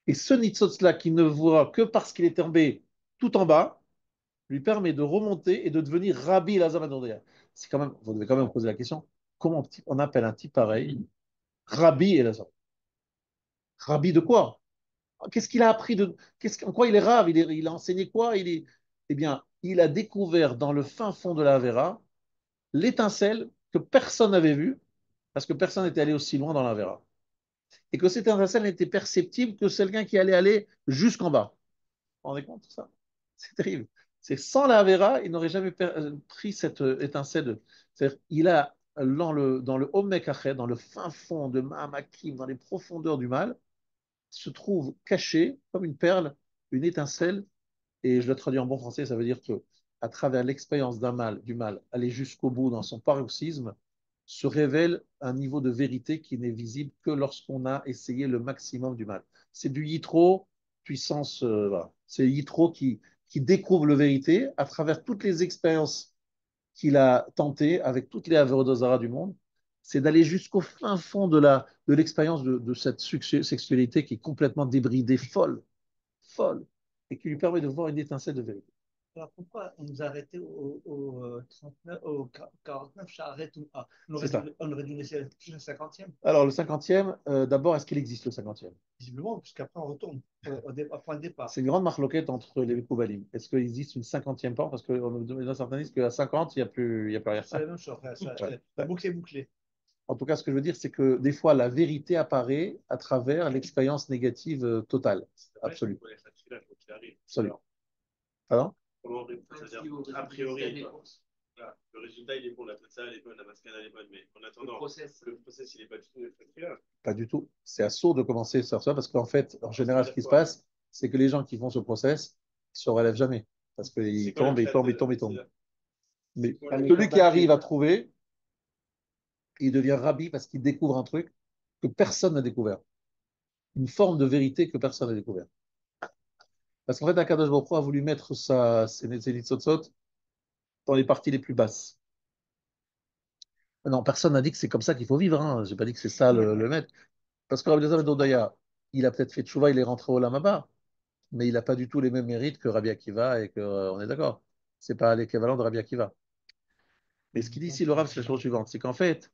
Et ce Nitzotz-là, qui ne voit que parce qu'il est tombé tout en bas, lui permet de remonter et de devenir Rabbi Elazar ben Doudaya. C'est quand même, vous devez quand même poser la question, comment on appelle un type pareil Rabbi Elazar? Rabbi de quoi? Qu'est-ce qu'il a appris en quoi il est rave? Il a enseigné quoi? Eh bien, il a découvert dans le fin fond de la Havera l'étincelle que personne n'avait vue, parce que personne n'était allé aussi loin dans la Havera. Et que cette étincelle n'était perceptible que quelqu'un qui allait aller jusqu'en bas. Vous vous rendez compte de ça? C'est terrible. C'est sans la Havera, il n'aurait jamais pris cette étincelle. C'est-à-dire, il a dans le Omek Achet, dans le fin fond de Mahamakim, dans les profondeurs du mal, se trouve caché comme une perle, une étincelle, et je le traduis en bon français, ça veut dire que à travers l'expérience du mal, aller jusqu'au bout dans son paroxysme, se révèle un niveau de vérité qui n'est visible que lorsqu'on a essayé le maximum du mal. C'est du Yitro puissance, voilà. C'est Yitro qui découvre la vérité à travers toutes les expériences qu'il a tentées avec toutes les Averodozara du monde, c'est d'aller jusqu'au fin fond de l'expérience de cette sexualité qui est complètement débridée, folle, folle, et qui lui permet de voir une étincelle de vérité. Alors pourquoi on nous a arrêtés au 39, au 49, Sha'aret ou A? C'est ça. On aurait dû laisser le 50e. Alors, le 50e, d'abord, est-ce qu'il existe le 50e? Visiblement, puisqu'après on retourne au point de départ. C'est une grande marloquette entre les Koubalim. Est-ce qu'il existe une 50e part? Parce qu'on nous donne certains disent qu'à 50, il n'y a plus rien. C'est la même chose. Ouais. La boucle est bouclée. En tout cas, ce que je veux dire, c'est que des fois, la vérité apparaît à travers l'expérience négative totale, absolue. Absolue. Pardon? A priori, voilà, le résultat il est bon, la pizza elle est bonne, la mascade elle est bonne, mais en attendant, le process il n'est pas du tout là. Pas du tout. C'est assaut de commencer sur ça parce qu'en fait, en général, ce qui se passe, c'est que les gens qui font ce process ne se relèvent jamais parce qu'ils tombent, ils tombent, ils tombent, ils tombent. Mais celui qui arrive à trouver, il devient rabbi parce qu'il découvre un truc que personne n'a découvert. Une forme de vérité que personne n'a découvert. Parce qu'en fait, Akadosh Baruch Hu a voulu mettre ses nitzotzot dans les parties les plus basses. Non, personne n'a dit que c'est comme ça qu'il faut vivre. Hein. Je n'ai pas dit que c'est ça le maître. Parce que Rabbi Elazar ben Doudaya, il a peut-être fait tchouva, il est rentré au Lamaba, mais il n'a pas du tout les mêmes mérites que Rabbi Akiva et que, on est d'accord. Ce n'est pas l'équivalent de Rabbi Akiva. Mais ce qu'il dit ici, le Rav, c'est la chose suivante, c'est qu'en fait,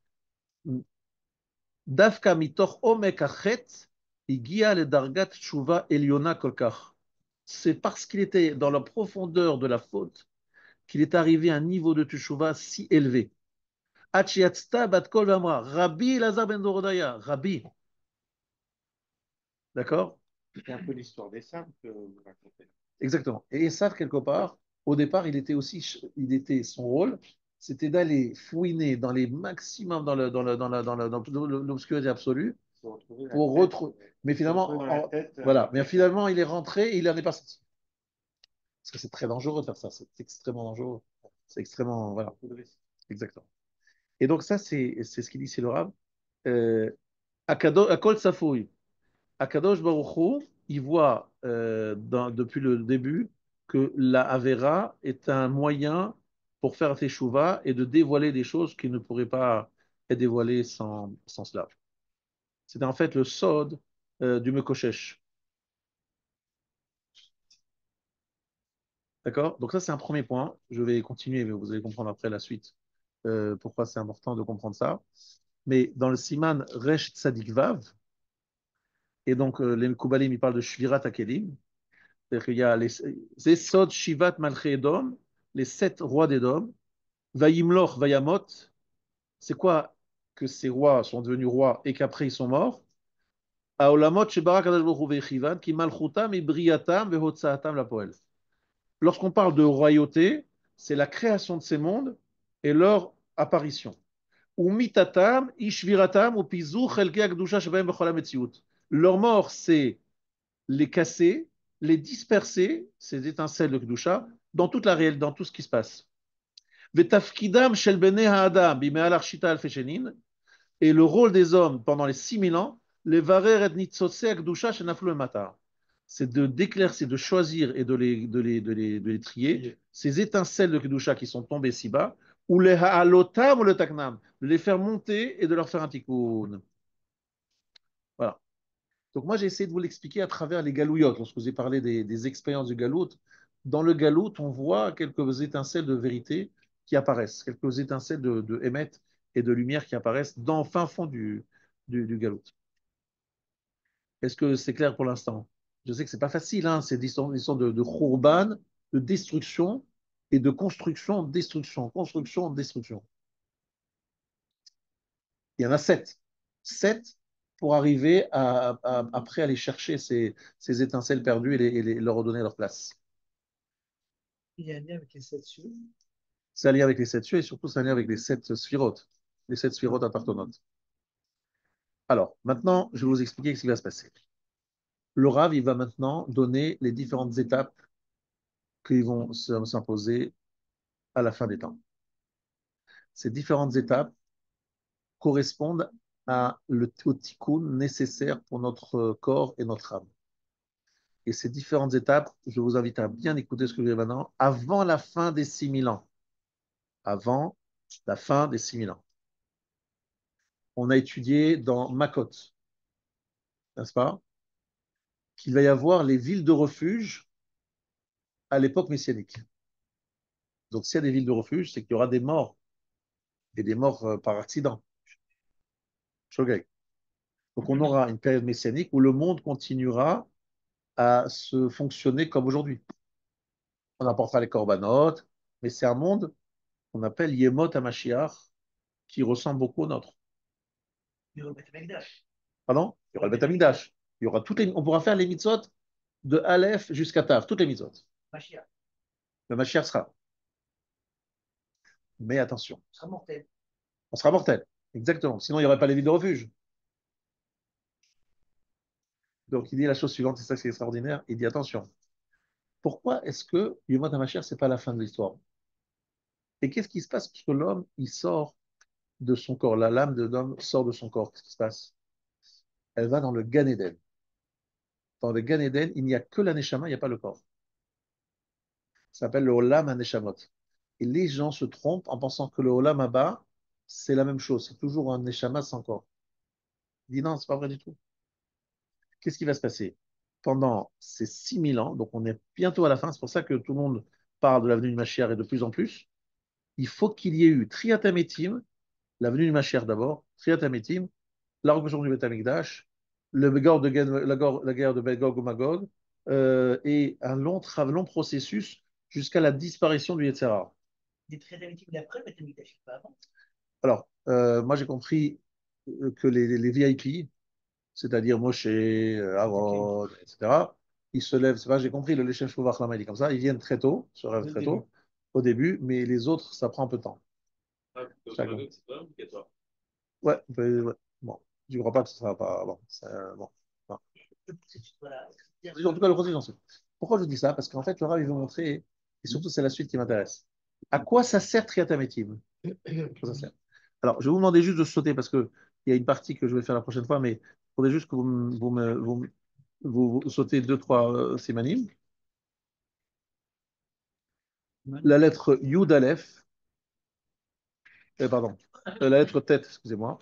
Dafka mitoch omek achet, igia le dargat tchouva eliona kolkach. C'est parce qu'il était dans la profondeur de la faute qu'il est arrivé à un niveau de tchouva si élevé. Achiatzta bat kol v'amra, Rabbi Elazar ben Dorodaya, Rabbi. D'accord? C'est un peu l'histoire des saints que vous racontez. Exactement. Et Esav, quelque part, au départ, son rôle, c'était d'aller fouiner dans les maximums, dans l'obscurité absolue, pour retrouver. Mais finalement, voilà. Mais finalement, il est rentré et il n'en est pas sorti. Parce que c'est très dangereux de faire ça. C'est extrêmement dangereux. C'est extrêmement, voilà. Exactement. Et donc ça, c'est ce qu'il dit ici le Rav. Euh, Akol Safoui. Akadosh Baruch Hu, il voit depuis le début que la Avera est un moyen pour faire Teshuvah et de dévoiler des choses qui ne pourraient pas être dévoilées sans cela. C'est en fait le sod du Mekoshesh. D'accord? Donc ça, c'est un premier point. Je vais continuer, mais vous allez comprendre après la suite pourquoi c'est important de comprendre ça. Mais dans le Siman Resh Tzadik Vav, et donc les Mekoubalim, ils parlent de Shvirat Akelim, c'est-à-dire qu'il y a les Sod Shivat Malché Edom, les 7 rois d'Edom, Vayimloch Vayamot, c'est quoi que ces rois sont devenus rois et qu'après ils sont morts? Aolamot Shebarak Kadosh Baruch Hu Vechivan, Ki Malchutam Ibriatam Vehotzaatam Lapoel. Lorsqu'on parle de royauté, c'est la création de ces mondes et leur apparition. Ou mitatam, ishviratam, ou pizou, chelke akdusha shebahem bechol hametziut. Leur mort, c'est les casser, les disperser, ces étincelles de Kedusha, dans toute la réelle, dans tout ce qui se passe. Vetafkidam shel bnei ha'adam, bime'al arshita alfei shenin, et le rôle des hommes pendant les 6000 ans, les varer et nitzotse akdusha shenaflu matar. C'est de d'éclaircir, de choisir et de les trier, ces étincelles de Kedusha qui sont tombées si bas, ou les ha'alotam ou le taknam, de les faire monter et de leur faire un tikkun. Voilà. Donc moi, j'ai essayé de vous l'expliquer à travers les galouillottes. Lorsque vous ai parlé des expériences du galout, dans le galout, on voit quelques étincelles de vérité qui apparaissent, quelques étincelles de émet et de lumière qui apparaissent dans le fin fond du galout. Est-ce que c'est clair pour l'instant? Je sais que c'est pas facile, hein, c'est des histoires de khurban, de destruction et de construction, destruction, construction, destruction. Il y en a 7. 7 pour arriver après aller chercher ces étincelles perdues et leur redonner leur place. Il y a un lien avec les 7 cieux. C'est un lien avec les 7 cieux et surtout c'est un lien avec les 7 sphirotes, les 7 sphirotes appartenantes. Alors, maintenant, je vais vous expliquer ce qui va se passer. Le Rav, il va maintenant donner les différentes étapes qui vont s'imposer à la fin des temps. Ces différentes étapes correspondent au tikkun nécessaire pour notre corps et notre âme. Et ces différentes étapes, je vous invite à bien écouter ce que je vais dire maintenant, avant la fin des 6000 ans. Avant la fin des 6000 ans. On a étudié dans Makot, n'est-ce pas, qu'il va y avoir les villes de refuge à l'époque messianique. Donc, s'il y a des villes de refuge, c'est qu'il y aura des morts, et des morts par accident. Shogeg. Donc, on aura une période messianique où le monde continuera à se fonctionner comme aujourd'hui. On apportera les corbanotes, mais c'est un monde qu'on appelle Yemot HaMashiach, qui ressemble beaucoup au nôtre. Pardon? Il y aura le Beth Amikdash. Il y aura on pourra faire les mitzvot de Aleph jusqu'à Tav, toutes les mitzvot. Le Mashiach sera. Mais attention. On sera mortel. Exactement. Sinon, il n'y aurait pas les villes de refuge. Donc, il dit la chose suivante, c'est ça qui est extraordinaire. Il dit attention. Pourquoi est-ce que Yom HaMashiach, ce n'est pas la fin de l'histoire? Et qu'est-ce qui se passe lorsque l'homme, il sort de son corps? La lame de l'homme sort de son corps. Qu'est-ce qui se passe? Elle va dans le Gan Eden. Dans le Gan Eden, il n'y a que la Neshama, il n'y a pas le corps. Ça s'appelle le Olam HaNeshamot. Et les gens se trompent en pensant que le Olam Haba, c'est la même chose. C'est toujours un Neshama sans corps. Il dit non, c'est pas vrai du tout. Qu'est-ce qui va se passer? Pendant ces 6000 ans, donc on est bientôt à la fin, c'est pour ça que tout le monde parle de l'avenue du Mashiach et de plus en plus, il faut qu'il y ait eu Triatametim, l'avenue du Mashiach d'abord, Triatametim, la reconstruction du Beth Amikdash, la guerre de Begog ou Magog, et un long processus jusqu'à la disparition du Yetzirah. Des traits d'amitié d'après, mais t'as pas avant. Alors, moi j'ai compris que les VIP, c'est-à-dire Moshe, Aaron, etc., ils se lèvent, c'est pas, j'ai compris, le Leshem Shuvach Lama, il dit comme ça, ils viennent très tôt, se lèvent très tôt, au début, mais les autres, ça prend un peu de temps. Ah, donc c'est pas obligatoire. Ouais, ouais, bon, je ne crois pas que ce sera pas, bon, bon. Non. En tout cas, le processus, j'en sais. Pourquoi je dis ça? Parce qu'en fait, le Rav, il veut montrer, et surtout, c'est la suite qui m'intéresse. À quoi ça sert Triatametim? À quoi ça sert? Alors, je vais vous demander juste de sauter parce qu'il y a une partie que je vais faire la prochaine fois, mais il faudrait juste que vous sautez deux, trois sémanim. La lettre Yud Aleph, pardon, la lettre tête, excusez-moi.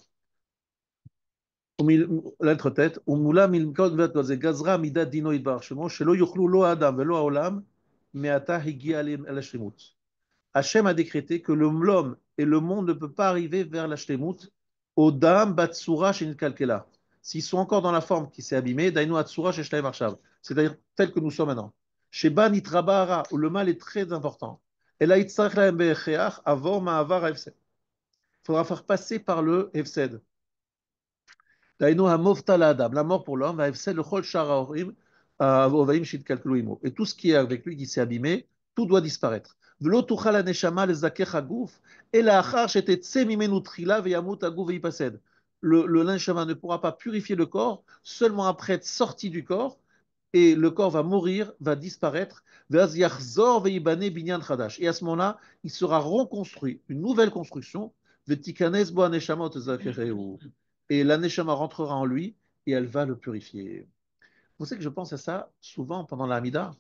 La lettre tête, ומולה מלכות בית זה גזרה מידת דינו יתברך שמו, שלא יוכלו לא האדם ולא העולם, מעתה הגיע אל השלמות. Hachem a décrété que l'homme et le monde ne peuvent pas arriver vers la shlemut, Odam Batsura Shinkalkela. S'ils sont encore dans la forme qui s'est abîmée, Dainu Atsura Sheshlaim Arshav. C'est-à-dire tel que nous sommes maintenant. Sheba Nitrabara, où le mal est très important. Et là, Itzarech Lahem Be'echeach, Avor Ma'avar Hefsed. Il faudra faire passer par le Hefsed. Dainu Hamovta Adam, la mort pour l'homme, Hefsed le Chol Shara Orim, Ovaim Shitkalkelu Imo. Et tout ce qui est avec lui qui s'est abîmé, tout doit disparaître. ולא תוכל הנשמה לזכך הגוף, אלא אחר שתצא ממנו תחילה וימות הגוף וייפסד. Le neshama ne pourra pas purifier le corps seulement après être sorti du corps, et le corps va mourir, va disparaître. ואז יחזור וייבנה בניין חדש. Et à ce moment-là, il sera reconstruit, une nouvelle construction. ותיכנס בו הנשמה ותזככהו. Et la neshama rentrera en lui, et elle va le purifier. Vous savez que je pense à ça souvent pendant la Hamida.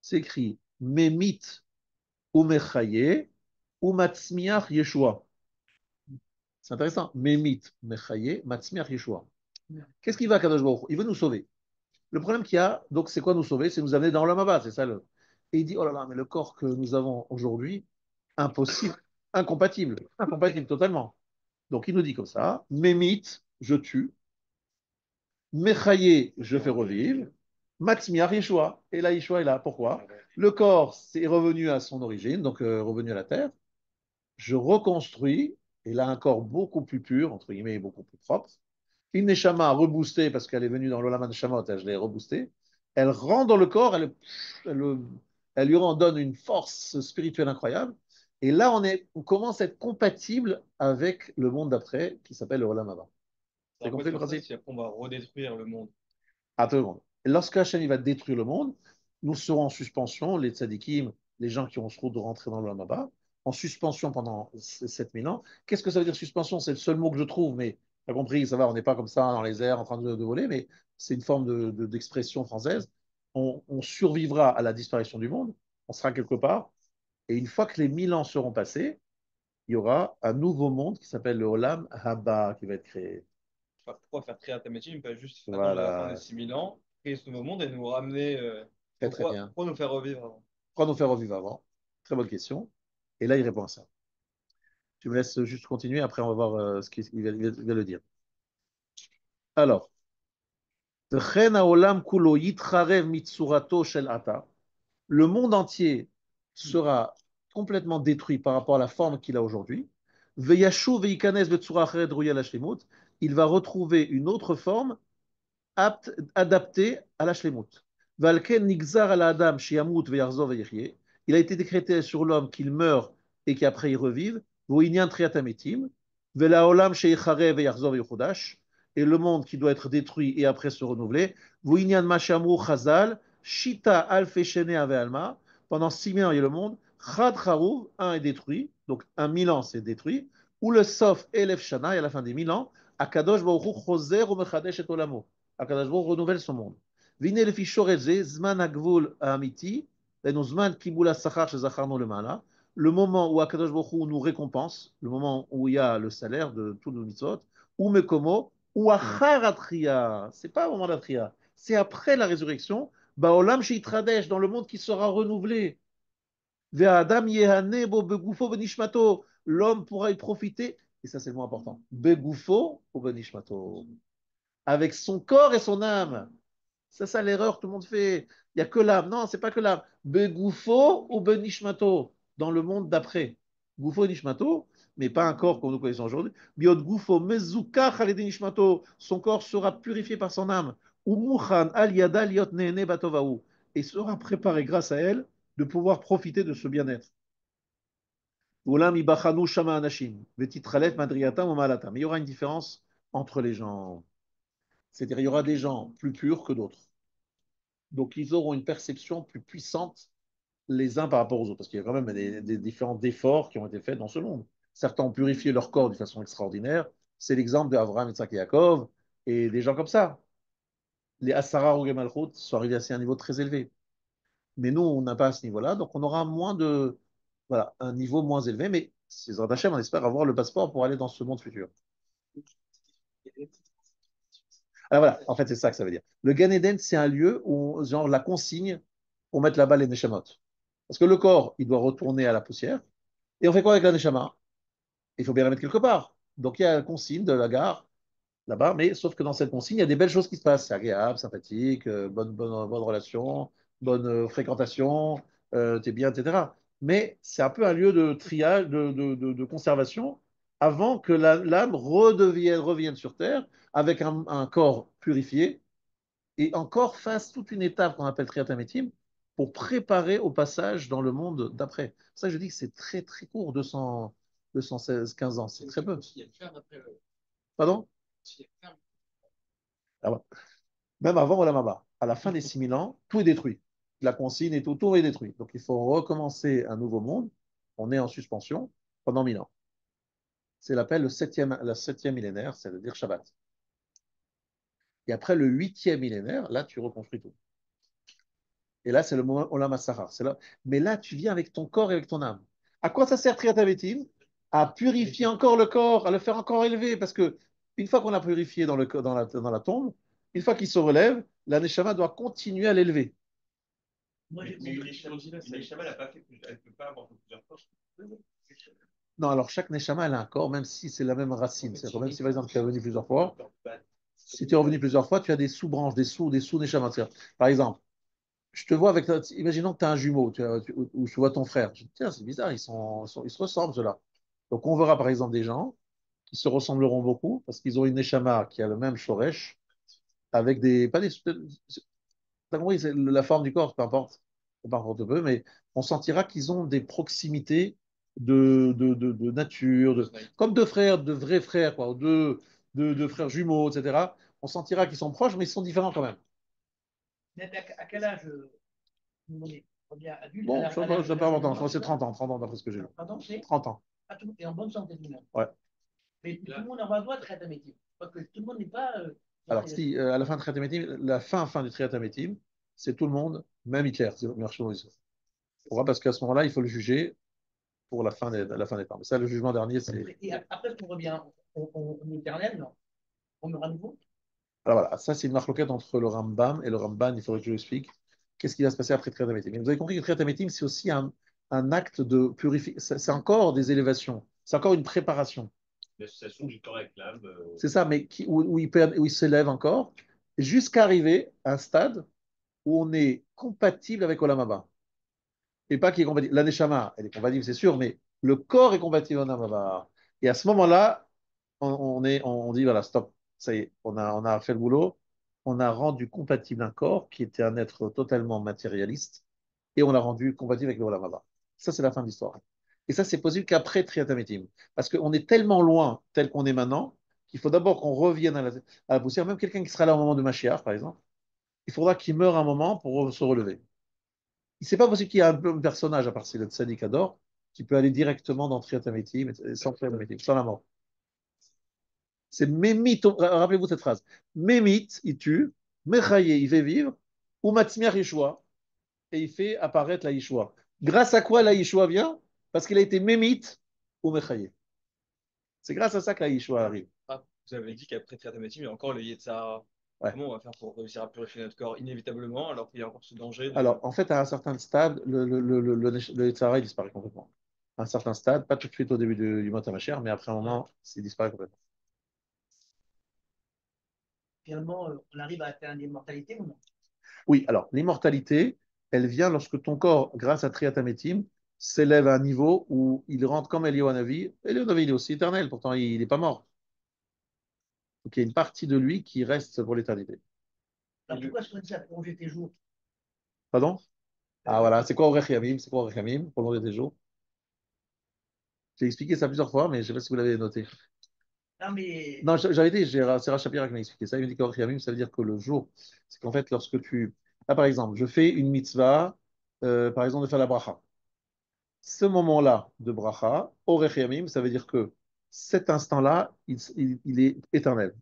C'est écrit Memit ou Mechaye, ou Matzmiach Yeshua. C'est intéressant. Memit, Mechaye, Matzmiach Yeshua. Qu'est-ce qu'il va, Kadosh Baruch Hu? Il veut nous sauver. Le problème qu'il y a, donc, c'est quoi nous sauver? C'est nous amener dans le Maba, c'est ça le. Et il dit, oh là là, mais le corps que nous avons aujourd'hui, impossible, incompatible totalement. Donc il nous dit comme ça, Memit, je tue, Mechaye, je fais revivre, Matzmiach Yeshua. Et là, Yeshua est là. Pourquoi? Le corps c'est revenu à son origine, donc revenu à la terre. Je reconstruis, et là un corps beaucoup plus pur, entre guillemets, beaucoup plus propre. Une neshama reboostée, parce qu'elle est venue dans l'Olam Neshamot, je l'ai reboostée. Elle rentre dans le corps, elle, elle lui en donne une force spirituelle incroyable. Et là, on commence à être compatible avec le monde d'après, qui s'appelle le Olam Haba. Vous avez compris le principe? Si après on va redétruire le monde. Absolument. Et lorsque Hachem va détruire le monde, nous serons en suspension, les tzadikim, les gens qui ont ce route de rentrer dans le Hamaba, en suspension pendant 7000 ans. Qu'est-ce que ça veut dire suspension? C'est le seul mot que je trouve, mais tu as compris, ça va, on n'est pas comme ça dans les airs en train de voler, mais c'est une forme d'expression française. On survivra à la disparition du monde, on sera quelque part, et une fois que les 1000 ans seront passés, il y aura un nouveau monde qui s'appelle le Olam Haba qui va être créé. Pourquoi faire créer Tametim, pas juste attendre Voilà. la fin des 6000 ans, créer ce nouveau monde et nous ramener. Très bien. Pourquoi nous faire revivre avant? Pourquoi nous faire revivre avant? Très bonne question. Et là, il répond à ça. Tu me laisses juste continuer, après on va voir ce qu'il va le dire. Alors, le monde entier sera complètement détruit par rapport à la forme qu'il a aujourd'hui. Il va retrouver une autre forme adapté à la shlemut. Il a été décrété sur l'homme qu'il meurt et qu'après il revive. Et le monde qui doit être détruit et après se renouveler. Pendant 6000 ans, il y a le monde. Un est détruit, donc un 1000 ans c'est détruit. Ou le Sof Elef Shana, et à la fin des 1000 ans, Akadosh Baruch Hu Choser ou Mechadesh et Olamo. Akadosh Baruch Hu renouvelle son monde. Vine lefi shoreze, Zman Agvul Amiti, Zman Kibula Sachar Shezacharno le Mala. Le moment où Akadosh Baruch Hu nous récompense, le moment où il y a le salaire de tous nos mitzvot, ou Mekomo, ou Achar Atria. C'est pas au moment d'Atria, c'est après la résurrection. Baolam Sheitradesh, dans le monde qui sera renouvelé. L'homme pourra y profiter, et ça c'est le mot important, begoufo ou benishmato, avec son corps et son âme. C'est ça l'erreur que tout le monde fait. Il n'y a que l'âme. Non, c'est pas que l'âme. Begoufo ou benishmato, dans le monde d'après. Goufo et nishmato, mais pas un corps comme nous connaissons aujourd'hui. Biot goufo mezukach nishmato, son corps sera purifié par son âme. Ou muchan al yada liot nehene batovahu, et sera préparé grâce à elle de pouvoir profiter de ce bien-être. Mais il y aura une différence entre les gens. C'est-à-dire, il y aura des gens plus purs que d'autres. Donc, ils auront une perception plus puissante les uns par rapport aux autres. Parce qu'il y a quand même des différents efforts qui ont été faits dans ce monde. Certains ont purifié leur corps d'une façon extraordinaire. C'est l'exemple d'Avraham, Yitzhak et Yaakov et des gens comme ça. Les Asara ou Malchut sont arrivés à un niveau très élevé. Mais nous, on n'a pas à ce niveau-là, donc on aura moins de, voilà, un niveau moins élevé, mais c'est Hashem, on espère avoir le passeport pour aller dans ce monde futur. Alors voilà, en fait, c'est ça que ça veut dire. Le Gan Eden, c'est un lieu où, genre, la consigne pour mettre là-bas les Neshamot. Parce que le corps, il doit retourner à la poussière. Et on fait quoi avec la Neshama? Il faut bien la mettre quelque part. Donc il y a la consigne de la gare là-bas, mais sauf que dans cette consigne, il y a des belles choses qui se passent. C'est agréable, sympathique, bonne relation, bonne fréquentation, t'es bien, etc. Mais c'est un peu un lieu de triage, de conservation, avant que l'âme revienne sur Terre avec un corps purifié et encore fasse toute une étape qu'on appelle Triatamétim pour préparer au passage dans le monde d'après. Ça, je dis que c'est très très court, 216, 15 ans, c'est très peu. Pardon? Ah ouais. Même avant Olam Haba, à la fin des 6000 ans, tout est détruit. La consigne et tout, tout est détruit. Donc il faut recommencer un nouveau monde. On est en suspension pendant 1000 ans. C'est l'appel la septième millénaire, c'est-à-dire Shabbat. Et après le huitième millénaire, là, tu reconstruis tout. Et là, c'est le moment Olam Asara. C'est là. Mais là, tu viens avec ton corps et avec ton âme. À quoi ça sert Triatavetim? À purifier encore le corps, à le faire encore élever. Parce que une fois qu'on a purifié dans la tombe, une fois qu'il se relève, la Neshama doit continuer à l'élever. Moi, j'ai Mais une compris. Neshama, elle n'a pas fait, elle peut pas avoir fait plusieurs fois. Non, alors chaque Neshama, elle a un corps, même si c'est la même racine. C'est-à-dire, même si par exemple tu es revenu plusieurs fois, si tu es revenu plusieurs fois, tu as des sous-branches, des sous-Neshama. Par exemple, je te vois avec, imaginons que tu as un jumeau, ou tu vois ton frère. Je dis, tiens, c'est bizarre, ils se ressemblent, ceux-là. Donc, on verra par exemple des gens qui se ressembleront beaucoup parce qu'ils ont une neshama qui a le même shoresh avec des, pas des, t'as compris, c'est la forme du corps, peu importe peu, mais on sentira qu'ils ont des proximités de nature, comme deux frères, de vrais frères, quoi, ou deux frères jumeaux, etc. On sentira qu'ils sont proches, mais ils sont différents quand même. Mais à quel âge on est adulte Bon, ça à n'a pas longtemps, je crois que c'est 30 ans d'après ce que j'ai vu. Pardon, c'est 30 ans. et en bonne santé tout le monde. Ouais. Mais tout le monde n'a pas le droit de traiter un métier. Parce que tout le monde n'est pas. Alors, si, à la fin de Triatamétim, la fin du Triatamétim, c'est tout le monde, même Hitler, c'est pourquoi? Parce qu'à ce moment-là, il faut le juger pour la fin des temps. Mais ça, le jugement dernier, c'est. Et après, on revient en éternel, non? On meurt à nouveau? Alors voilà, ça, c'est une marloquette entre le Rambam et le Ramban, il faudrait que je l'explique. Qu'est-ce qui va se passer après Triatamétim? Mais vous avez compris que Triatamétim, c'est aussi un acte de purification. C'est encore des élévations. C'est encore une préparation. L'association du corps avec l'âme. C'est ça, mais où il s'élève encore, jusqu'à arriver à un stade où on est compatible avec Olam Haba. Et pas qui est compatible. La Neshama, elle est compatible, c'est sûr, mais le corps est compatible avec Olam Haba. Et à ce moment-là, on dit voilà, stop, ça y est, on a fait le boulot, on a rendu compatible un corps qui était un être totalement matérialiste, et on l'a rendu compatible avec le Olam Haba. Ça, c'est la fin de l'histoire. Et ça, c'est possible qu'après Triatamétim. Parce qu'on est tellement loin, tel qu'on est maintenant, qu'il faut d'abord qu'on revienne à la poussière. Même quelqu'un qui sera là au moment de Mashiach, par exemple, il faudra qu'il meure un moment pour se relever. C'est pas possible qu'il y ait un personnage, à part si le tzaddik adore, qui peut aller directement dans Triatamétim, sans Triatamétim, sans la mort. C'est Mémit, rappelez-vous cette phrase. Mémit, il tue, Mechaye, il fait vivre, ou Matzmiach Yeshua, et il fait apparaître la Yeshua. Grâce à quoi la Yeshua vient? Parce qu'il a été Mémit ou Mechaye. C'est grâce à ça que la Yeshua arrive. Ah, vous avez dit qu'après Triatamétim, il y a encore le Yetzirah. Ouais. Comment on va faire pour réussir à purifier notre corps inévitablement alors qu'il y a encore ce danger Alors, en fait, à un certain stade, le Yetzirah, il disparaît complètement. À un certain stade, pas tout de suite au début du Mot HaMashiach, mais après un moment, il disparaît complètement. Finalement, on arrive à atteindre l'immortalité ou non? Oui, alors, l'immortalité, elle vient lorsque ton corps, grâce à Triatamétim, s'élève à un niveau où il rentre comme Eliyahu Hanavi, il est aussi éternel, pourtant il n'est pas mort. Donc il y a une partie de lui qui reste pour l'éternité. Alors pourquoi est-ce qu'on dit ça prolonger tes jours? Pardon? Ah voilà, c'est quoi Orech Yamim? C'est quoi Orech Yamim? Prolonger des jours. J'ai expliqué ça plusieurs fois, mais je ne sais pas si vous l'avez noté. Non, mais. Non, j'avais dit, c'est Rav Shapira qui m'a expliqué ça. Il m'a dit qu'Orech Yamim, ça veut dire que le jour, c'est qu'en fait, lorsque tu. Là, par exemple, je fais une mitzvah, par exemple, de faire la bracha. Ce moment-là de bracha, Orech Yamim, ça veut dire que cet instant-là, il est éternel.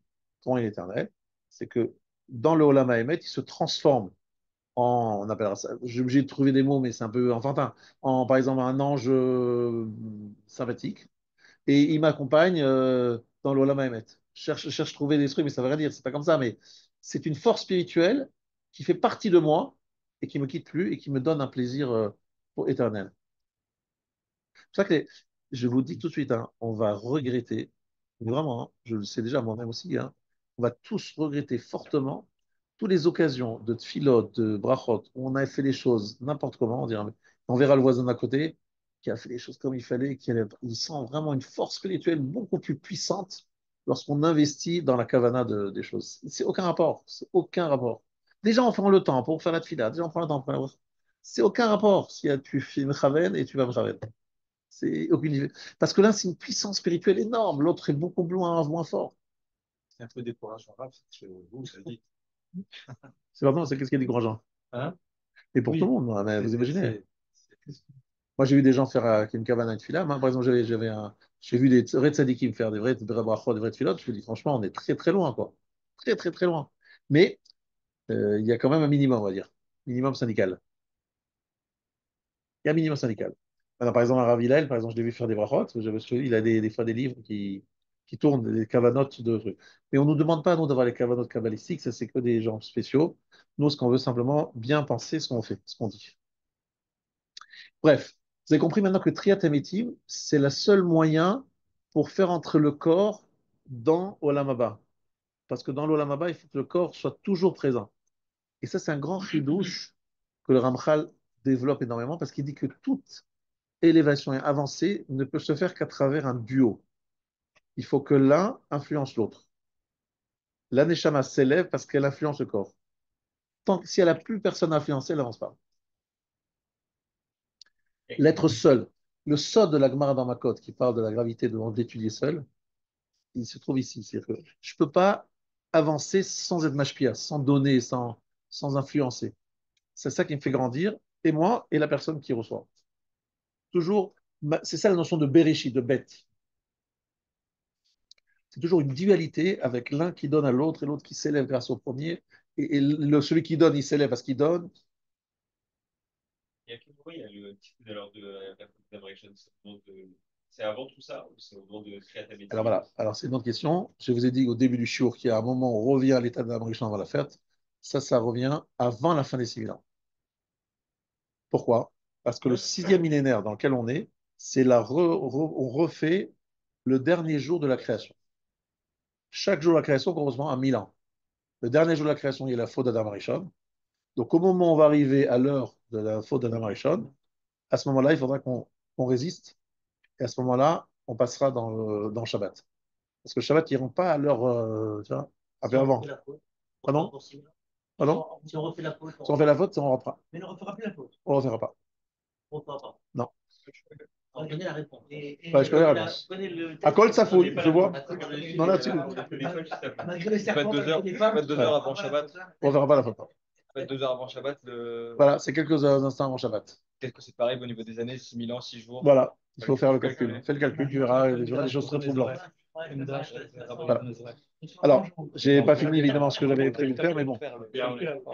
Comment il est éternel? C'est que dans le Olam Haemet, il se transforme en, on appellera ça, j'ai obligé de trouver des mots, mais c'est un peu enfantin, en par exemple un ange sympathique, et il m'accompagne dans l'Olam Haemet. Je cherche à trouver des trucs, mais ça veut rien dire, c'est pas comme ça, mais c'est une force spirituelle qui fait partie de moi et qui me quitte plus et qui me donne un plaisir éternel. C'est pour ça que je vous dis tout de suite, hein, on va regretter, mais vraiment, hein, je le sais déjà moi-même aussi, hein, on va tous regretter fortement toutes les occasions de tfilot, de brachot, où on a fait les choses n'importe comment, on verra le voisin d'à côté qui a fait les choses comme il fallait, il sent vraiment une force spirituelle beaucoup plus puissante lorsqu'on investit dans la kavana des choses. C'est aucun rapport, c'est aucun rapport. Déjà, on prend le temps pour faire la tfila, déjà, on prend le temps pour faire. C'est aucun rapport si tu fais une chaven et tu vas me chaven. C'est aucune. Parce que là, c'est une puissance spirituelle énorme. L'autre est beaucoup moins fort. C'est un peu décourageant, Raph, que vous, ça dit. C'est vraiment, c'est qu'est-ce qui est décourageant. Hein? Et pour Oui. tout le monde, hein, mais vous imaginez. C'est- Moi, j'ai vu des gens faire une cabane à tefila. Moi, par exemple, j'ai vu des vrais tzadikim faire des vrais brachot, des vrais tefilot. Je me dis, franchement, on est très, très loin, quoi. Très, très, très loin. Mais il y a quand même un minimum, on va dire. Minimum syndical. Il y a un minimum syndical. Maintenant, par exemple, à Rav Hillel, par exemple, je l'ai vu faire des brachot. Il a des fois des livres qui tournent, des cavanotes de trucs. Mais on ne nous demande pas, nous, d'avoir les cavanotes kabbalistiques. Ça, c'est que des gens spéciaux. Nous, ce qu'on veut simplement, bien penser ce qu'on fait, ce qu'on dit. Bref, vous avez compris maintenant que Triat Hametim, c'est le seul moyen pour faire entrer le corps dans Olam Haba. Parce que dans l'Olam Haba, il faut que le corps soit toujours présent. Et ça, c'est un grand chidouche que le Ramchal développe énormément parce qu'il dit que toute élévation et avancée ne peut se faire qu'à travers un duo. Il faut que l'un influence l'autre. La Neshama s'élève parce qu'elle influence le corps. Si elle n'a plus personne à influencer, elle n'avance pas. L'être seul. Le sod de la Gemara dans Makot qui parle de la gravité d'étudier seul, il se trouve ici. C'est-à-dire que je ne peux pas avancer sans être mashpia, sans donner, sans influencer. C'est ça qui me fait grandir, et moi, et la personne qui reçoit. Toujours, c'est ça la notion de Bereshit, de bête. C'est toujours une dualité avec l'un qui donne à l'autre et l'autre qui s'élève grâce au premier. Et celui qui donne, il s'élève parce qu'il donne. Il y a quel bruit, il y a le titre alors de la Collaboration, c'est avant tout ça ou c'est au moment de Créativité? Alors voilà, alors c'est une autre question. Je vous ai dit au début du shiur qu'il y a un moment où on revient à l'état de la avant la fête. Ça revient avant la fin des 6 000 ans. Pourquoi? Parce que le 6e millénaire dans lequel on est, c'est on refait le dernier jour de la création. Chaque jour de la création correspond à 1000 ans. Le dernier jour de la création, il y a la faute d'Adam Arishon. Donc, au moment où on va arriver à l'heure de la faute d'Adam Arishon, à ce moment-là, il faudra qu'on résiste. Et à ce moment-là, on passera dans le Shabbat. Parce que le Shabbat, ils n'iront pas à l'heure, tu vois, un peu avant. Pardon? Pardon? Si on refait la faute, Si on fait la faute, on ne refera. mais on ne refera plus la faute. On ne refera pas. On ne refera pas. Non. On connaît la réponse. Ouais, je connais la réponse. À Kol Safoun, je vois. Non, là-dessus. Malgré le serpent, 22 heures avant Shabbat. On ne verra pas la faute. 22 heures avant Shabbat, Voilà, c'est quelques instants avant Shabbat. peut-être que c'est pareil au niveau des années, 6000 ans, 6 jours. Voilà, il faut faire le calcul. Fais le calcul, tu verras des choses très troublantes. Voilà. Alors, je n'ai pas fini évidemment ce que j'avais prévu de faire, mais bon,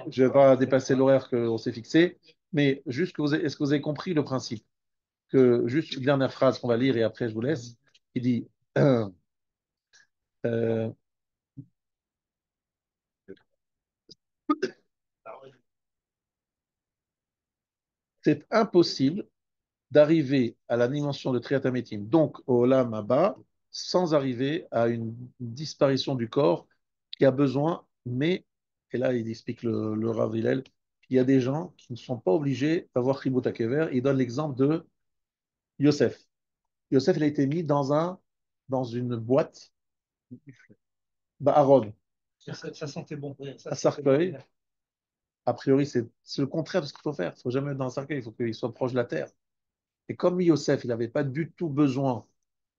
je ne vais pas dépasser l'horaire qu'on s'est fixé. Mais juste est-ce que vous avez compris le principe? Que juste une dernière phrase qu'on va lire et après je vous laisse. Il dit euh, c'est impossible d'arriver à la dimension de Triatamétim, donc au Olam Abba, sans arriver à une disparition du corps qui a besoin, mais, et là il explique le Rav Hillel, il y a des gens qui ne sont pas obligés d'avoir Chibut HaKever. Il donne l'exemple de Yosef. Yosef, il a été mis dans une boîte, Aaron, Ça sentait bon. un cercueil. A priori, c'est le contraire de ce qu'il faut faire. Il ne faut jamais être dans un cercueil, il faut qu'il soit proche de la terre. Et comme Yosef, il n'avait pas du tout besoin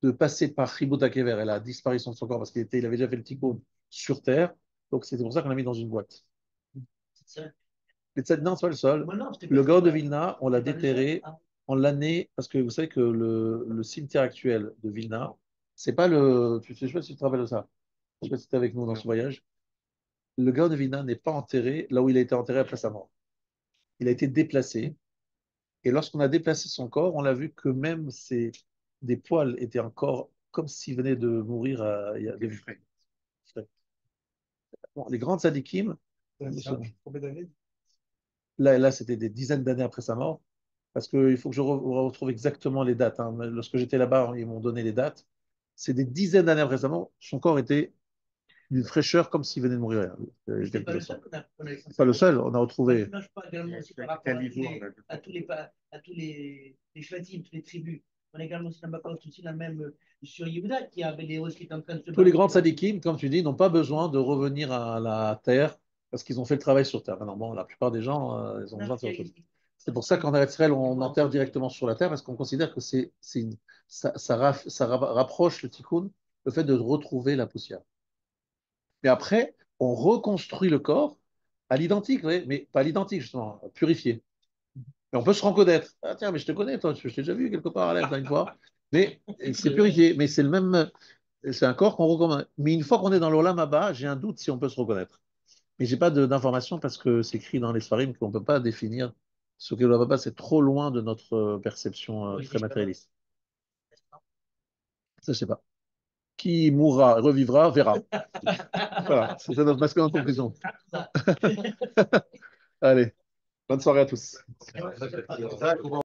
de passer par Chibut HaKever et la disparition de son corps, parce il avait déjà fait le tikkun sur terre, donc c'est pour ça qu'on l'a mis dans une boîte. C'est ça. Les tzaddik, non, c'est pas le seul. Bon, non, c'était Le pas- Gaon de Vilna, on l'a déterré en l'année, parce que vous savez que le cimetière actuel de Vilna, c'est pas le. Je sais pas si tu te rappelles de ça. Je sais pas si tu étais avec nous dans ce voyage. Le gars de Vilna n'est pas enterré là où il a été enterré après sa mort. Il a été déplacé. Et lorsqu'on a déplacé son corps, on a vu que même des poils étaient encore comme s'il venait de mourir il y a des frais. Bon, les grands tzadikim, Combien d'années? là c'était des dizaines d'années après sa mort, parce qu'il faut que je retrouve exactement les dates, hein. Lorsque j'étais là-bas, ils m'ont donné les dates. C'est des dizaines d'années après sa mort, son corps était d'une fraîcheur comme s'il venait de mourir. C'est pas le seul qu'on a C'est pas le seul, on a retrouvé. Moi, je parle également aussi par rapport à tous les shvatim, toutes les tribus. On a également aussi aussi la même sur Yehuda qui avait des Russes qui étaient en train de se Tous les battre. grands tzadikim, comme tu dis, n'ont pas besoin de revenir à la terre parce qu'ils ont fait le travail sur terre. Maintenant, bon, la plupart des gens, ils ont besoin de faire autre chose. C'est pour ça qu'en Eretz Israël, on enterre directement sur la terre parce qu'on considère que ça rapproche le tikkun, le fait de retrouver la poussière. Mais après, on reconstruit le corps à l'identique, oui, mais pas à l'identique, justement, purifié. Mais on peut se reconnaître. Ah tiens, mais je te connais, toi, je t'ai déjà vu quelque part à l'air une fois. Mais c'est purifié, mais c'est le même, c'est un corps qu'on reconnaît. Mais une fois qu'on est dans l'Olam Abba, j'ai un doute si on peut se reconnaître. Mais j'ai pas d'informations parce que c'est écrit dans les Sfarim qu'on ne peut pas définir ce qu'est l'Olam Abba, c'est trop loin de notre perception très matérialiste. Ça, je sais pas. Qui mourra, revivra, verra. Voilà, c'est ça notre masque en conclusion. Allez, bonne soirée à tous.